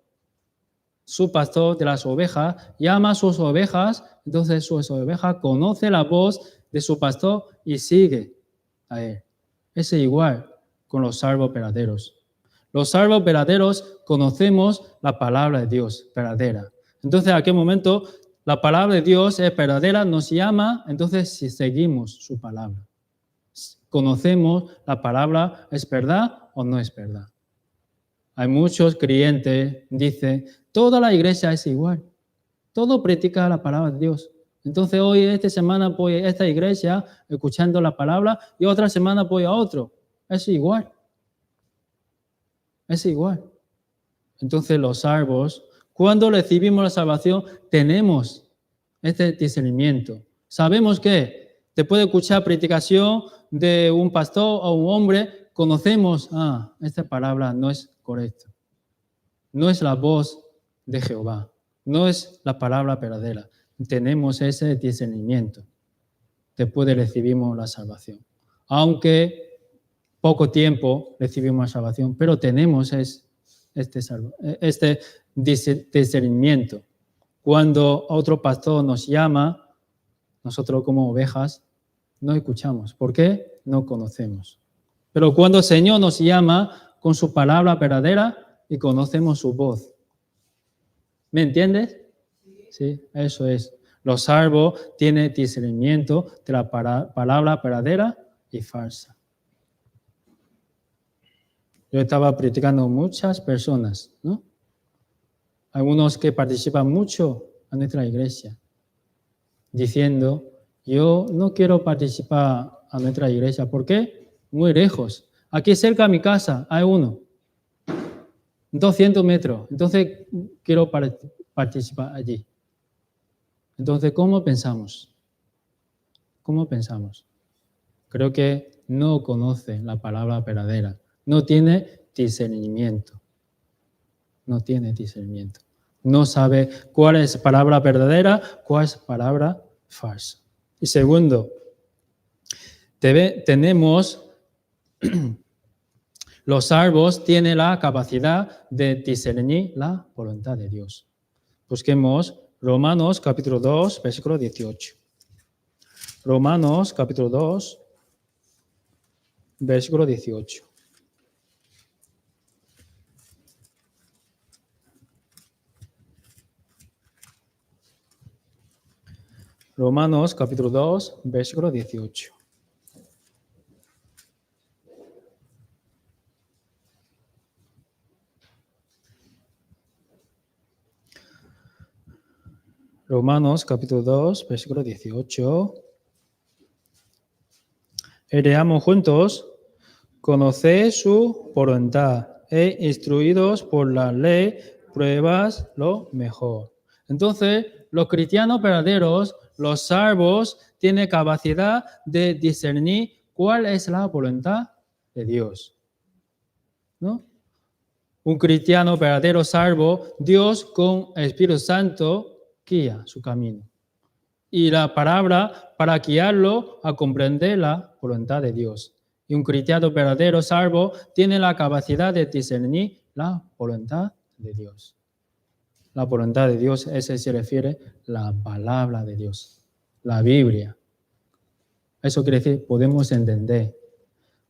[SPEAKER 1] de las ovejas, llama a sus ovejas, entonces sus ovejas conoce la voz de su pastor y sigue a él. Es igual con los salvos verdaderos. Los salvos verdaderos conocemos la palabra de Dios verdadera. Entonces, ¿a qué momento la palabra de Dios es verdadera? Nos llama, entonces si seguimos su palabra. Conocemos la palabra, ¿es verdad o no es verdad? Hay muchos creyentes, dicen, toda la iglesia es igual. Todo practica la palabra de Dios. Entonces hoy, esta semana voy a esta iglesia escuchando la palabra y otra semana voy a otro. Es igual. Es igual. Entonces los salvos, cuando recibimos la salvación, tenemos este discernimiento. Sabemos que después de escuchar predicación de un pastor o un hombre, conocemos, esta palabra no es correcta. No es la voz de Jehová. No es la palabra verdadera. Tenemos ese discernimiento después de recibimos la salvación. Aunque poco tiempo recibimos la salvación, pero tenemos este discernimiento. Cuando otro pastor nos llama, nosotros como ovejas no escuchamos. ¿Por qué? No conocemos. Pero cuando el Señor nos llama con su palabra verdadera y conocemos su voz. ¿Me entiendes? Sí, eso es. Los salvos tienen discernimiento de la palabra verdadera y falsa. Yo estaba predicando a muchas personas, ¿no? algunos que participan mucho en nuestra iglesia, diciendo, yo no quiero participar a nuestra iglesia. ¿Por qué? Muy lejos. Aquí cerca de mi casa hay uno, 200 metros. Entonces quiero participar allí. Entonces, ¿cómo pensamos? ¿Cómo pensamos? Creo que no conoce la palabra verdadera. No tiene discernimiento. No tiene discernimiento. No sabe cuál es palabra verdadera, cuál es palabra falsa. Y segundo, tenemos, los salvos tienen la capacidad de discernir la voluntad de Dios. Busquemos Romanos capítulo 2, versículo 18. Romanos capítulo 2, versículo 18. Romanos capítulo 2, versículo 18. Romanos capítulo 2, versículo 18. Leamos juntos. Conoced su voluntad e instruidos por la ley, pruebas lo mejor. Entonces, los cristianos verdaderos, los salvos, tienen capacidad de discernir cuál es la voluntad de Dios, ¿no? Un cristiano verdadero salvo, Dios con el Espíritu Santo guía su camino. Y la palabra para guiarlo a comprender la voluntad de Dios. Y un cristiano verdadero salvo tiene la capacidad de discernir la voluntad de Dios. La voluntad de Dios, ese se refiere a la palabra de Dios, la Biblia. Eso quiere decir, podemos entender.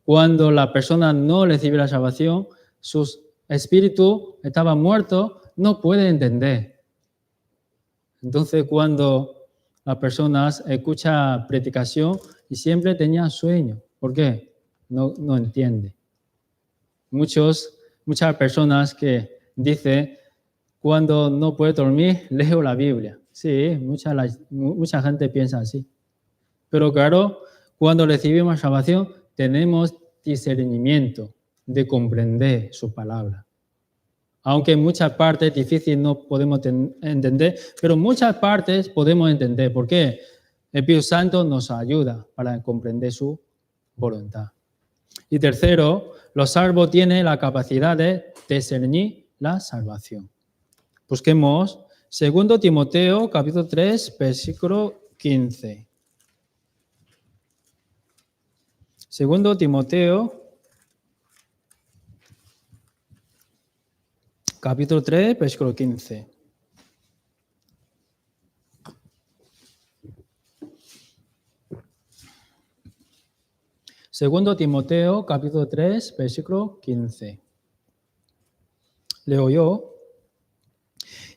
[SPEAKER 1] Cuando la persona no recibe la salvación, su espíritu estaba muerto, no puede entender. Entonces, cuando las personas escuchan predicación y siempre tenían sueño, ¿por qué? No entiende. Muchas personas que dicen, cuando no puedo dormir, leo la Biblia. Sí, mucha gente piensa así. Pero claro, cuando recibimos salvación, tenemos discernimiento de comprender su palabra. Aunque en muchas partes difíciles no podemos entender, pero en muchas partes podemos entender. ¿Por qué? El Espíritu Santo nos ayuda para comprender su voluntad. Y tercero, los salvos tienen la capacidad de discernir la salvación. Busquemos 2 Timoteo, capítulo 3, versículo 15. 2 Timoteo, capítulo 3, versículo 15. Segundo Timoteo, capítulo 3, versículo 15. Leo yo.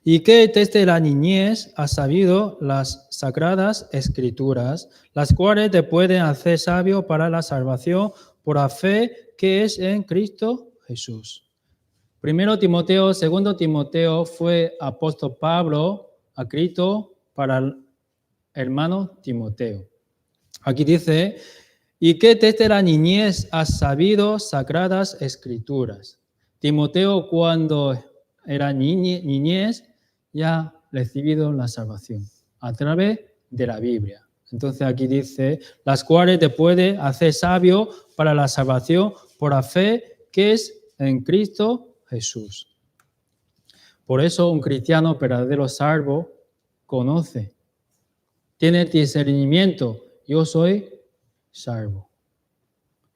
[SPEAKER 1] Y que desde la niñez has sabido las sagradas escrituras, las cuales te pueden hacer sabio para la salvación por la fe que es en Cristo Jesús. Primero Timoteo, segundo Timoteo fue apóstol Pablo escrito para el hermano Timoteo. Aquí dice, y que desde la niñez has sabido sagradas escrituras. Timoteo cuando era niñez ya ha recibido la salvación a través de la Biblia. Entonces aquí dice, las cuales te puede hacer sabio para la salvación por la fe que es en Cristo Jesús. Por eso un cristiano verdadero salvo conoce, tiene discernimiento. Yo soy salvo.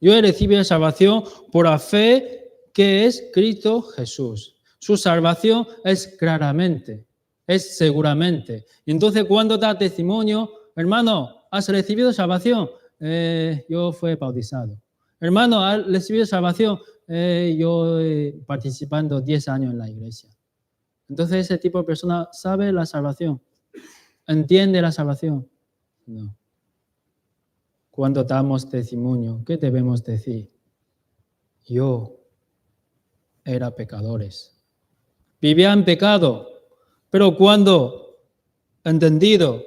[SPEAKER 1] Yo he recibido salvación por la fe que es Cristo Jesús. Su salvación es claramente, es seguramente. Entonces, cuando da testimonio, hermano, ¿has recibido salvación? Yo fui bautizado. Hermano, ¿has recibido salvación? Yo participando 10 años en la iglesia. Entonces, ese tipo de persona sabe la salvación, entiende la salvación. No. Cuando damos testimonio, ¿qué debemos decir? Yo era pecadores. Vivía en pecado, Pero cuando he entendido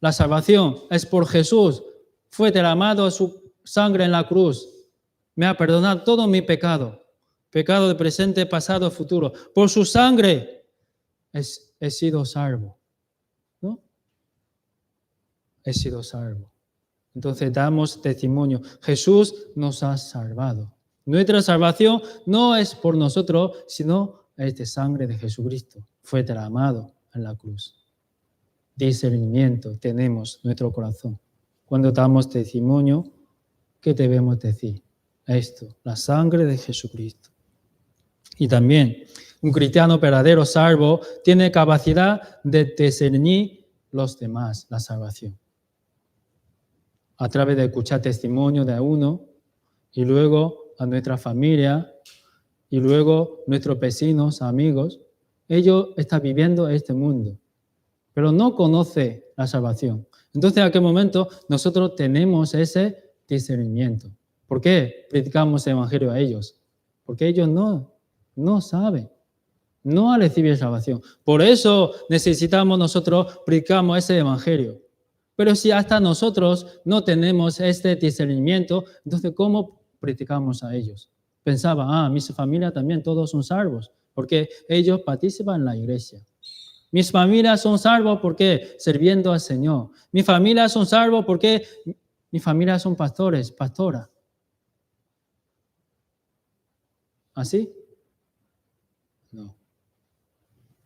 [SPEAKER 1] la salvación es por Jesús, fue derramado su sangre en la cruz, me ha perdonado todo mi pecado, pecado de presente, pasado, futuro. Por su sangre he sido salvo, ¿no? He sido salvo. Entonces damos testimonio. Jesús nos ha salvado. Nuestra salvación no es por nosotros, sino es de sangre de Jesucristo. Fue derramado en la cruz. Discernimiento tenemos en nuestro corazón. Cuando damos testimonio, ¿qué debemos decir? Esto, la sangre de Jesucristo. Y también, un cristiano verdadero salvo tiene capacidad de discernir los demás, la salvación. A través de escuchar testimonio de uno, y luego a nuestra familia, y luego nuestros vecinos, amigos. Ellos están viviendo este mundo, pero no conocen la salvación. Entonces, en aquel momento, nosotros tenemos ese discernimiento. ¿Por qué predicamos el evangelio a ellos? Porque ellos no saben, no han recibido salvación. Por eso necesitamos nosotros predicamos ese evangelio. Pero si hasta nosotros no tenemos este discernimiento, entonces ¿cómo predicamos a ellos? Pensaba, mi familia también todos son salvos, porque ellos participan en la iglesia. Mis familias son salvos porque sirviendo al Señor. Mi familia son salvos porque mi familia son pastores, pastoras. ¿Así? No.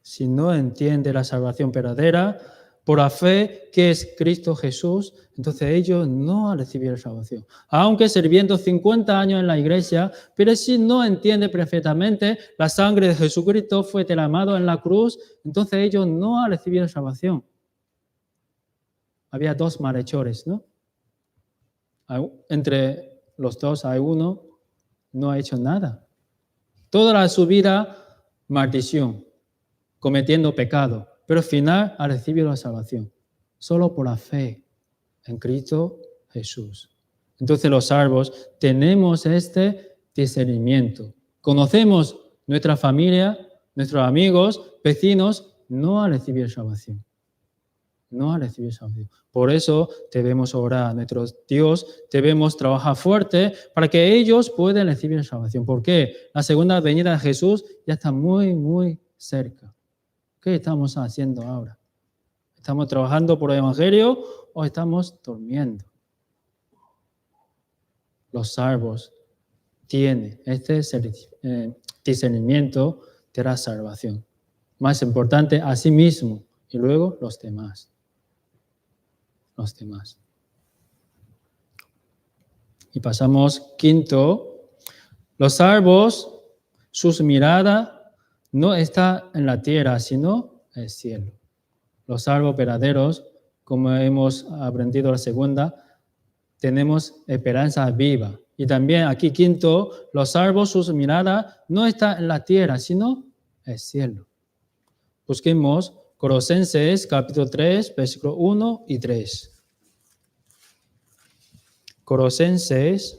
[SPEAKER 1] Si no entiende la salvación verdadera, por la fe que es Cristo Jesús, entonces ellos no han recibido salvación. Aunque sirviendo 50 años en la iglesia, pero si no entiende perfectamente la sangre de Jesucristo fue derramado en la cruz, entonces ellos no han recibido salvación. Había dos malhechores, ¿no? Entre los dos hay uno, no ha hecho nada. Toda su vida, maldición, cometiendo pecado. Pero al final ha recibido la salvación, solo por la fe en Cristo Jesús. Entonces los salvos tenemos este discernimiento. Conocemos nuestra familia, nuestros amigos, vecinos, no han recibido salvación. No han recibido salvación. Por eso debemos orar a nuestro Dios, debemos trabajar fuerte para que ellos puedan recibir salvación. ¿Por qué? La segunda venida de Jesús ya está muy, muy cerca. ¿Qué estamos haciendo ahora? ¿Estamos trabajando por el Evangelio o estamos durmiendo? Los salvos tienen este discernimiento de la salvación. Más importante, a sí mismo y luego los demás. Los demás. Y pasamos quinto. Los salvos, sus miradas no está en la tierra, sino en el cielo. Los salvos verdaderos, como hemos aprendido la segunda, tenemos esperanza viva. Y también aquí quinto, los salvos, sus miradas no está en la tierra, sino en el cielo. Busquemos Colosenses capítulo 3, versículo 1 y 3. Colosenses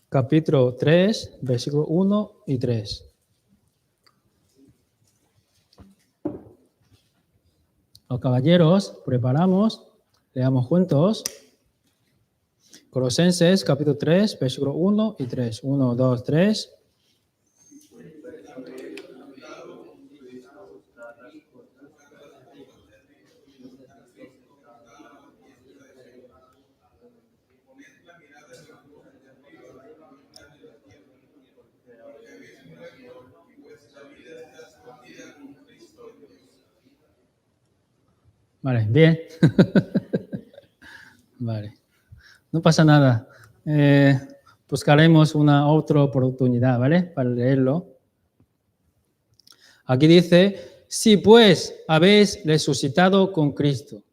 [SPEAKER 1] capítulo 3, versículo 1 y 3. Los caballeros, preparamos, leamos juntos. Colosenses capítulo 3, versículo 1 y 3. 1, 2, 3. Vale, bien. Vale. No pasa nada. Buscaremos una otra oportunidad, ¿vale? Para leerlo. Aquí dice, si pues habéis resucitado con Cristo.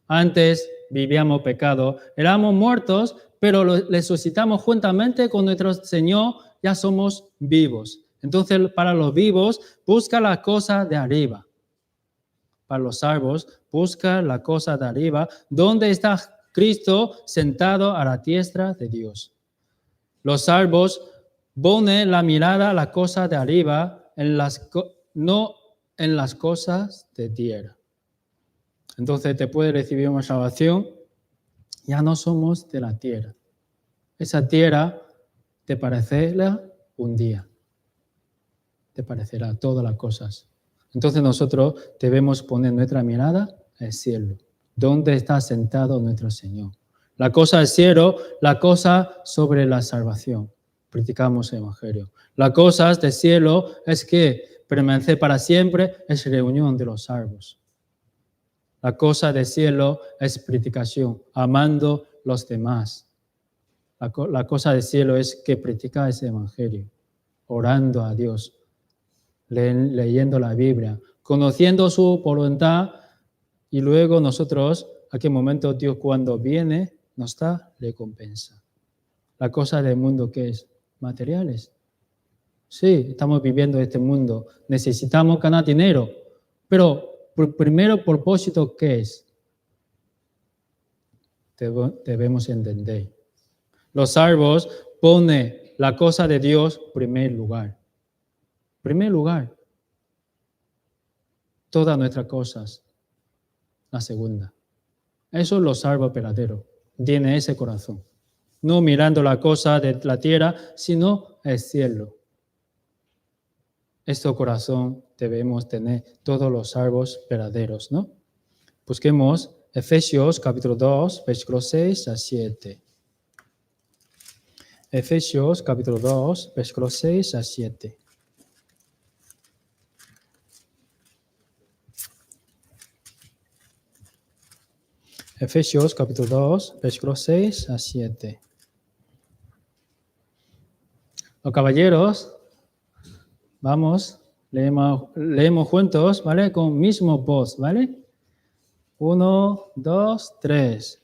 [SPEAKER 1] Antes vivíamos pecado, éramos muertos, pero resucitamos juntamente con nuestro Señor, ya somos vivos. Entonces, para los vivos, busca la cosa de arriba. Para los salvos, busca la cosa de arriba, donde está Cristo sentado a la diestra de Dios. Los salvos Pone la mirada a las cosas de arriba, no en las cosas de tierra. Entonces te puede recibir una salvación. Ya no somos de la tierra. Esa tierra te parecerá un día. Te parecerá todas las cosas. Entonces nosotros debemos poner nuestra mirada al cielo, donde está sentado nuestro Señor. La cosa del cielo, la cosa sobre la salvación. Practicamos el Evangelio. La cosa del cielo es que permanecer para siempre es reunión de los salvos. La cosa del cielo es predicación, amando los demás. La cosa del cielo es que practica ese Evangelio, orando a Dios, leyendo la Biblia, conociendo su voluntad, y luego nosotros, a qué momento Dios cuando viene nos da recompensa. La cosa del mundo, ¿qué es? Materiales. Sí, estamos viviendo este mundo, necesitamos ganar dinero, pero el primer propósito, ¿qué es? Debemos entender. Los salvos ponen la cosa de Dios en primer lugar. Primer lugar. Todas nuestras cosas. La segunda. Eso es los salvos verdaderos. Tiene ese corazón. No mirando la cosa de la tierra, sino el cielo. Este corazón debemos tener todos los salvos verdaderos, ¿no? Busquemos Efesios capítulo 2, versículos 6 a 7. Efesios capítulo 2, versículos 6 a 7. Efesios capítulo 2, versículos 6 a 7. Los caballeros, vamos, leemos juntos, ¿vale? Con mismo voz, ¿vale? 1, 2, 3.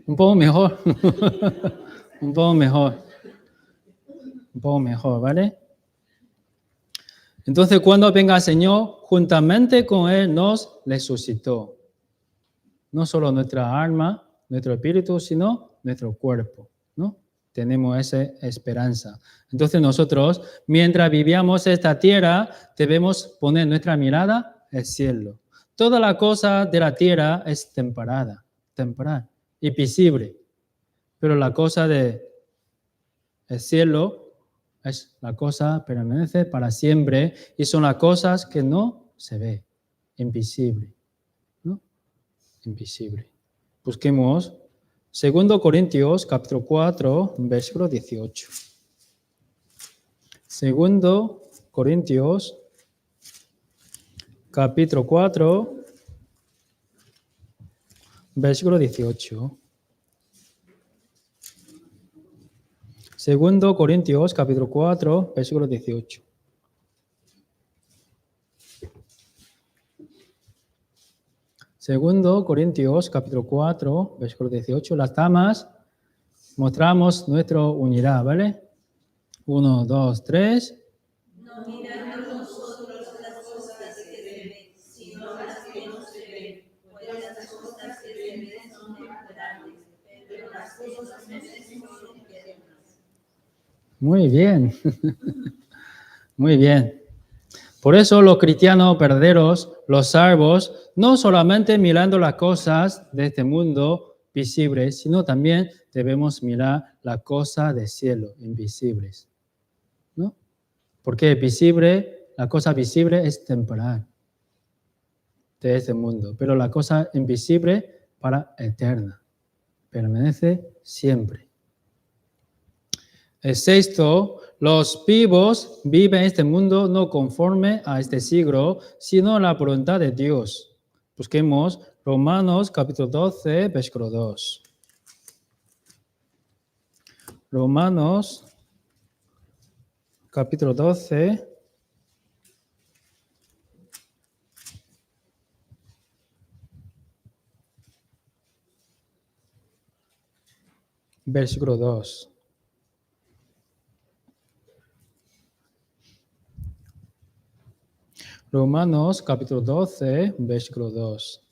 [SPEAKER 1] Un poco mejor. Un poco mejor. Un poco mejor, ¿vale? Entonces, cuando venga el Señor, juntamente con Él nos resucitó. No solo nuestra alma, nuestro espíritu, sino nuestro cuerpo, ¿no? Tenemos esa esperanza. Entonces nosotros, mientras vivíamos esta tierra, debemos poner nuestra mirada al cielo. Toda la cosa de la tierra es temporal y visible. Pero la cosa del cielo es la cosa permanece para siempre y son las cosas que no se ve, invisible, ¿no? Invisible. Busquemos 2 Corintios capítulo 4, versículo 18. 2 Corintios capítulo 4, versículo 18. 2 Corintios capítulo 4, versículo 18. Segundo Corintios capítulo 4, versículo 18. Las damas mostramos nuestra unidad, ¿vale? 1, 2, 3.
[SPEAKER 2] No mirando nosotros las cosas que se ven, sino las que no se ven, pues las cosas que se ven son temporales, pero las cosas que se ven son eternas.
[SPEAKER 1] Muy bien. Muy bien. Por eso los cristianos verdaderos, los salvos, no solamente mirando las cosas de este mundo visibles, sino también debemos mirar las cosas del cielo, invisibles, ¿no? Porque la cosa visible es temporal de este mundo, pero la cosa invisible para eterna, permanece siempre. El sexto, los vivos viven en este mundo no conforme a este siglo, sino a la voluntad de Dios. Busquemos Romanos capítulo 12, versículo 2. Romanos capítulo 12, versículo 2. Romanos capítulo 12, versículo 2.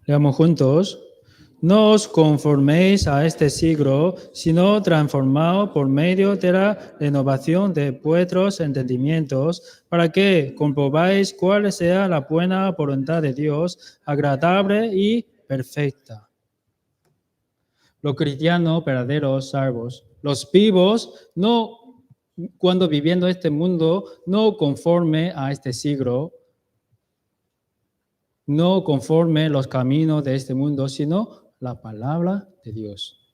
[SPEAKER 1] Leamos juntos. No os conforméis a este siglo, sino transformaos por medio de la renovación de vuestros entendimientos, para que comprobáis cuál sea la buena voluntad de Dios, agradable y perfecta. Los cristianos verdaderos salvos, los vivos, no cuando viviendo este mundo, no conforme a este siglo, no conforme los caminos de este mundo, sino la palabra de Dios.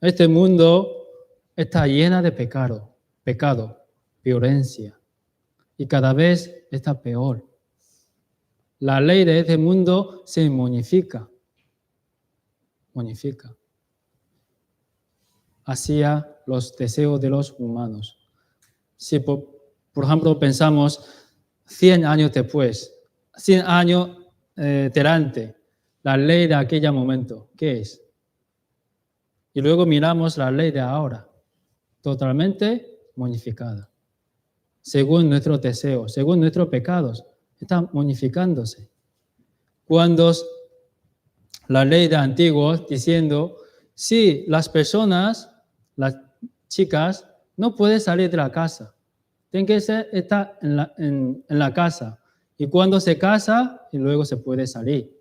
[SPEAKER 1] Este mundo está lleno de pecado, violencia, y cada vez está peor. La ley de este mundo se modifica hacia los deseos de los humanos. Si, por ejemplo, pensamos 100 años después, 100 años delante, la ley de aquel momento, ¿qué es? Y luego miramos la ley de ahora, totalmente modificada. Según nuestros deseos, según nuestros pecados, están modificándose. Cuando la ley de antiguos diciendo, si las personas, las chicas, no pueden salir de la casa, tienen que estar en la casa. Y cuando se casa, y luego se puede salir.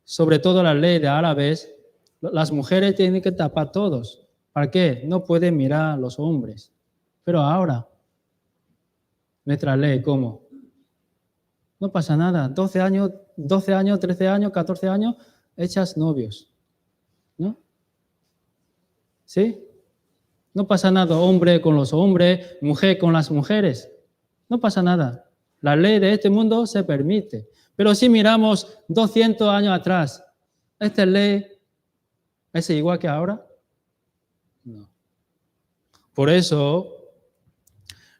[SPEAKER 1] Sobre todo la ley de árabes, las mujeres tienen que tapar todos. ¿Para qué? No pueden mirar a los hombres. Pero ahora, nuestra ley, ¿cómo? No pasa nada. 12 años, 13 años, 14 años, echas novios. ¿No? ¿Sí? No pasa nada, hombre con los hombres, mujer con las mujeres. No pasa nada. La ley de este mundo se permite. Pero si miramos 200 años atrás, ¿esta ley es igual que ahora? No. Por eso,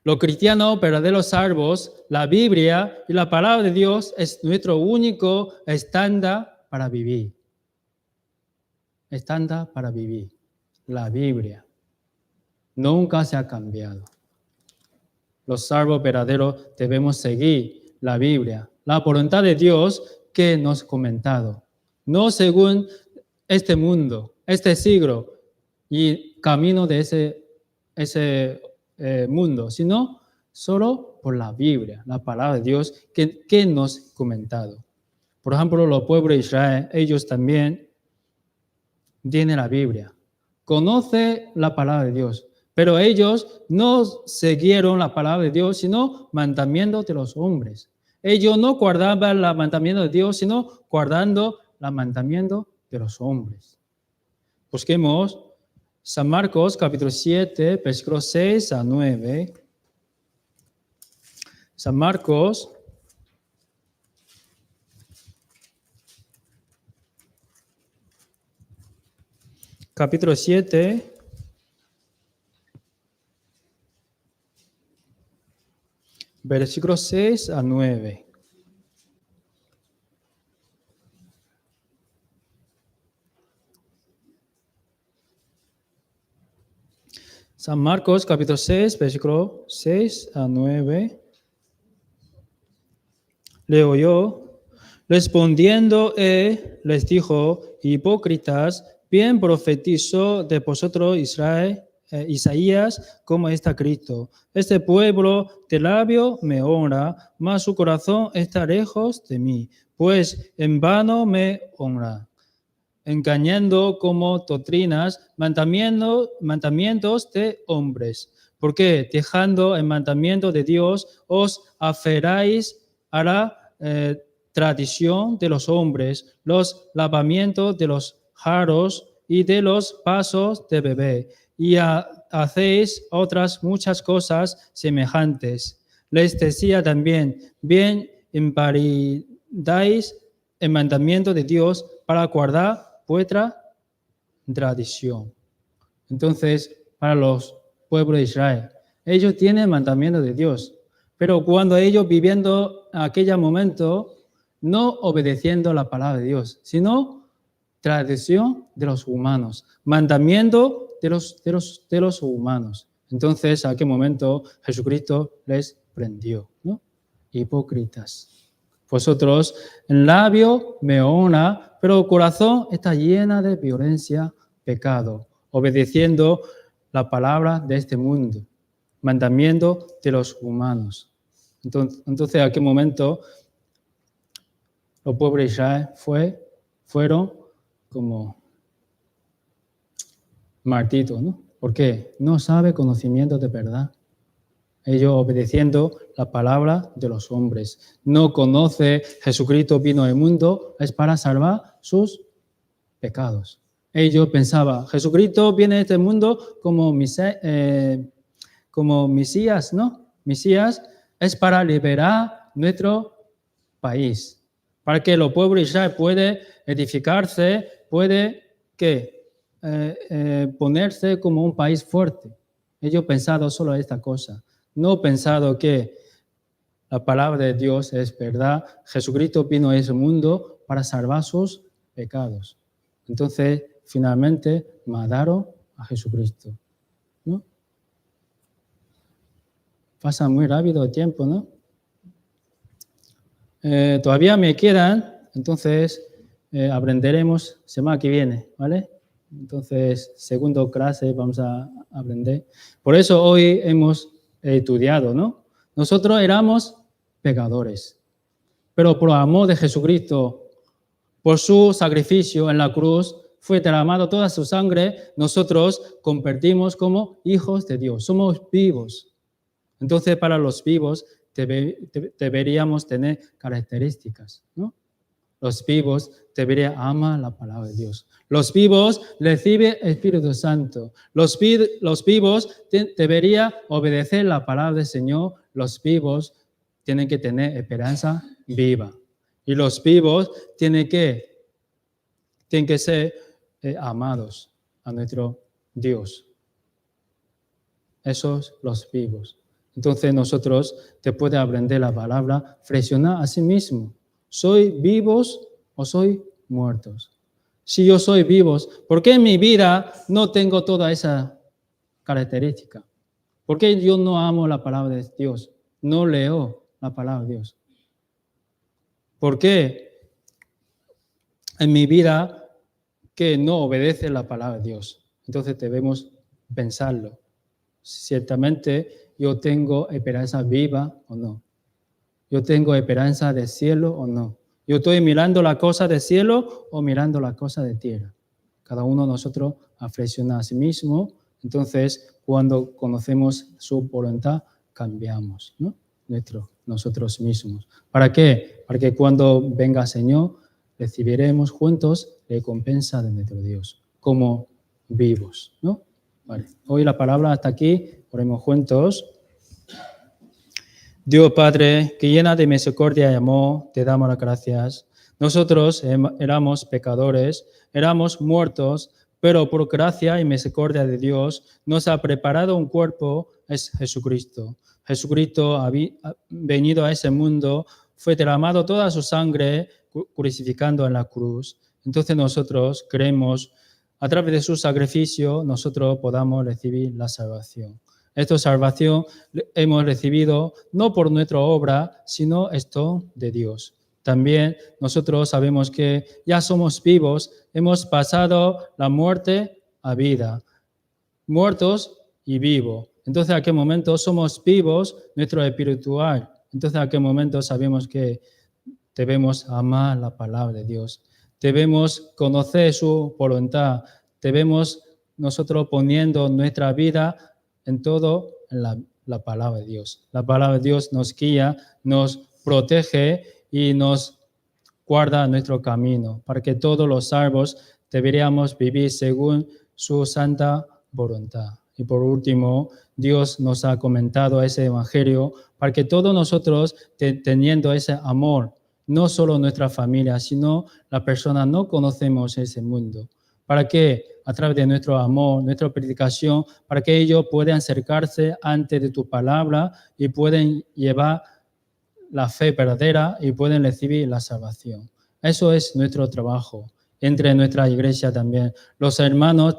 [SPEAKER 1] los cristianos verdaderos salvos, la Biblia y la palabra de Dios es nuestro único estándar para vivir. Estándar para vivir. La Biblia. Nunca se ha cambiado. Los salvos verdaderos debemos seguir la Biblia, la voluntad de Dios que nos ha comentado. No según este mundo, este siglo y camino de ese mundo, sino solo por la Biblia, la palabra de Dios que nos ha comentado. Por ejemplo, los pueblos de Israel, ellos también tienen la Biblia, conocen la palabra de Dios, pero ellos no siguieron la palabra de Dios, sino mandamientos de los hombres. Ellos no guardaban los mandamientos de Dios, sino guardando los mandamientos de los hombres. Busquemos San Marcos, capítulo 7, versículos 6 a 9. San Marcos, capítulo 7, versículos 6 a 9. San Marcos, capítulo 6, versículo 6 a 9. Leo yo. Respondiendo él, les dijo, hipócritas, bien profetizó de vosotros Isaías, como está escrito. Este pueblo de labio me honra, mas su corazón está lejos de mí, pues en vano me honra, engañando como doctrinas, mandamientos de hombres. Porque dejando el mandamiento de Dios, os aferráis a la tradición de los hombres, los lavamientos de los jarros y de los vasos de bebé, y hacéis otras muchas cosas semejantes. Les decía también, bien invalidáis el mandamiento de Dios para guardar vuestra tradición. Entonces, para los pueblos de Israel, ellos tienen el mandamiento de Dios, pero cuando ellos viviendo en aquel momento, no obedeciendo la palabra de Dios, sino tradición de los humanos, mandamiento de los humanos. Entonces, ¿a qué momento Jesucristo les prendió? ¿No? Hipócritas. Vosotros, en labio me honra, pero el corazón está llena de violencia, pecado, obedeciendo la palabra de este mundo, mandamiento de los humanos. Entonces, ¿a qué momento los pueblos de Israel fueron como malditos, ¿no? ¿Por qué? No sabe conocimiento de verdad. Ellos obedeciendo la palabra de los hombres. No conoce Jesucristo vino al mundo es para salvar sus pecados. Ellos pensaban, Jesucristo viene a este mundo como Mesías, ¿no? Mesías es para liberar nuestro país, para que los pueblos de Israel puedan edificarse, puede ponerse como un país fuerte. Ellos pensaron solo esta cosa. No pensado que la palabra de Dios es verdad. Jesucristo vino a ese mundo para salvar sus pecados. Entonces, finalmente, mataron a Jesucristo, ¿no? Pasa muy rápido el tiempo, ¿no? Todavía me quedan, entonces aprenderemos semana que viene, ¿vale? Entonces, segunda clase vamos a aprender. Por eso hoy hemos estudiado, ¿no? Nosotros éramos pecadores, pero por amor de Jesucristo, por su sacrificio en la cruz, fue derramado toda su sangre, nosotros convertimos como hijos de Dios, somos vivos. Entonces, para los vivos deberíamos tener características, ¿no? Los vivos deberían amar la palabra de Dios. Los vivos reciben el Espíritu Santo. Los vivos deberían obedecer la palabra del Señor. Los vivos tienen que tener esperanza viva. Y los vivos tienen que ser amados a nuestro Dios. Esos los vivos. Entonces nosotros, después de aprender la palabra, reflexionar a sí mismo. ¿Soy vivos o soy muertos? Si yo soy vivos, ¿por qué en mi vida no tengo toda esa característica? ¿Por qué yo no amo la palabra de Dios? No leo la palabra de Dios. ¿Por qué en mi vida que no obedece la palabra de Dios? Entonces debemos pensarlo. Ciertamente yo tengo esperanza viva o no. Yo tengo esperanza de cielo o no. Yo estoy mirando la cosa del cielo o mirando la cosa de tierra. Cada uno de nosotros reflexiona a sí mismo. Entonces, cuando conocemos su voluntad, cambiamos, ¿no? Nosotros mismos. ¿Para qué? Para que cuando venga el Señor, recibiremos juntos recompensa de nuestro Dios, como vivos, ¿no? Vale. Hoy la palabra hasta aquí. Oremos juntos. Dios Padre, que llena de misericordia y amor, te damos las gracias. Nosotros éramos pecadores, éramos muertos, pero por gracia y misericordia de Dios nos ha preparado un cuerpo, es Jesucristo. Jesucristo ha venido a ese mundo, fue derramado toda su sangre crucificando en la cruz. Entonces nosotros creemos, a través de su sacrificio, nosotros podamos recibir la salvación. Esta salvación hemos recibido no por nuestra obra, sino esto de Dios. También nosotros sabemos que ya somos vivos, hemos pasado la muerte a vida, muertos y vivos. Entonces, ¿a qué momento somos vivos? Nuestro espiritual. Entonces, ¿a qué momento sabemos que debemos amar la palabra de Dios? Debemos conocer su voluntad. Debemos nosotros poniendo nuestra vida en todo en la palabra de Dios. La palabra de Dios nos guía, nos protege y nos guarda nuestro camino, para que todos los salvos deberíamos vivir según su santa voluntad. Y por último, Dios nos ha comentado ese evangelio para que todos nosotros, teniendo ese amor, no solo nuestra familia, sino la persona no conocemos ese mundo, para que a través de nuestro amor, nuestra predicación, para que ellos puedan acercarse ante de tu palabra y puedan llevar la fe verdadera y pueden recibir la salvación. Eso es nuestro trabajo. Entre nuestra iglesia también. Los hermanos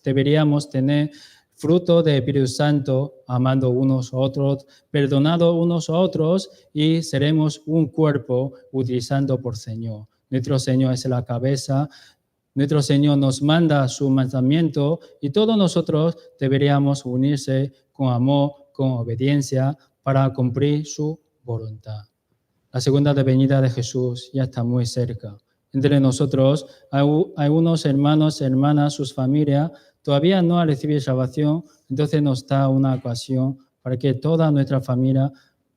[SPEAKER 1] deberíamos tener fruto del Espíritu Santo, amando unos a otros, perdonando unos a otros y seremos un cuerpo utilizando por Señor. Nuestro Señor es la cabeza, nuestro Señor nos manda su mandamiento y todos nosotros deberíamos unirse con amor, con obediencia para cumplir su voluntad. La segunda venida de Jesús ya está muy cerca. Entre nosotros hay unos hermanos, hermanas, sus familias todavía no han recibido salvación, entonces nos da una ocasión para que toda nuestra familia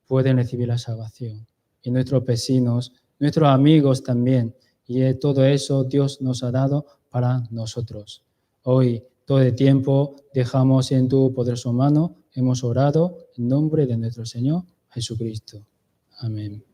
[SPEAKER 1] pueda recibir la salvación. Y nuestros vecinos, nuestros amigos también. Y todo eso Dios nos ha dado para nosotros. Hoy, todo el tiempo, dejamos en tu poderosa mano, hemos orado en nombre de nuestro Señor Jesucristo. Amén.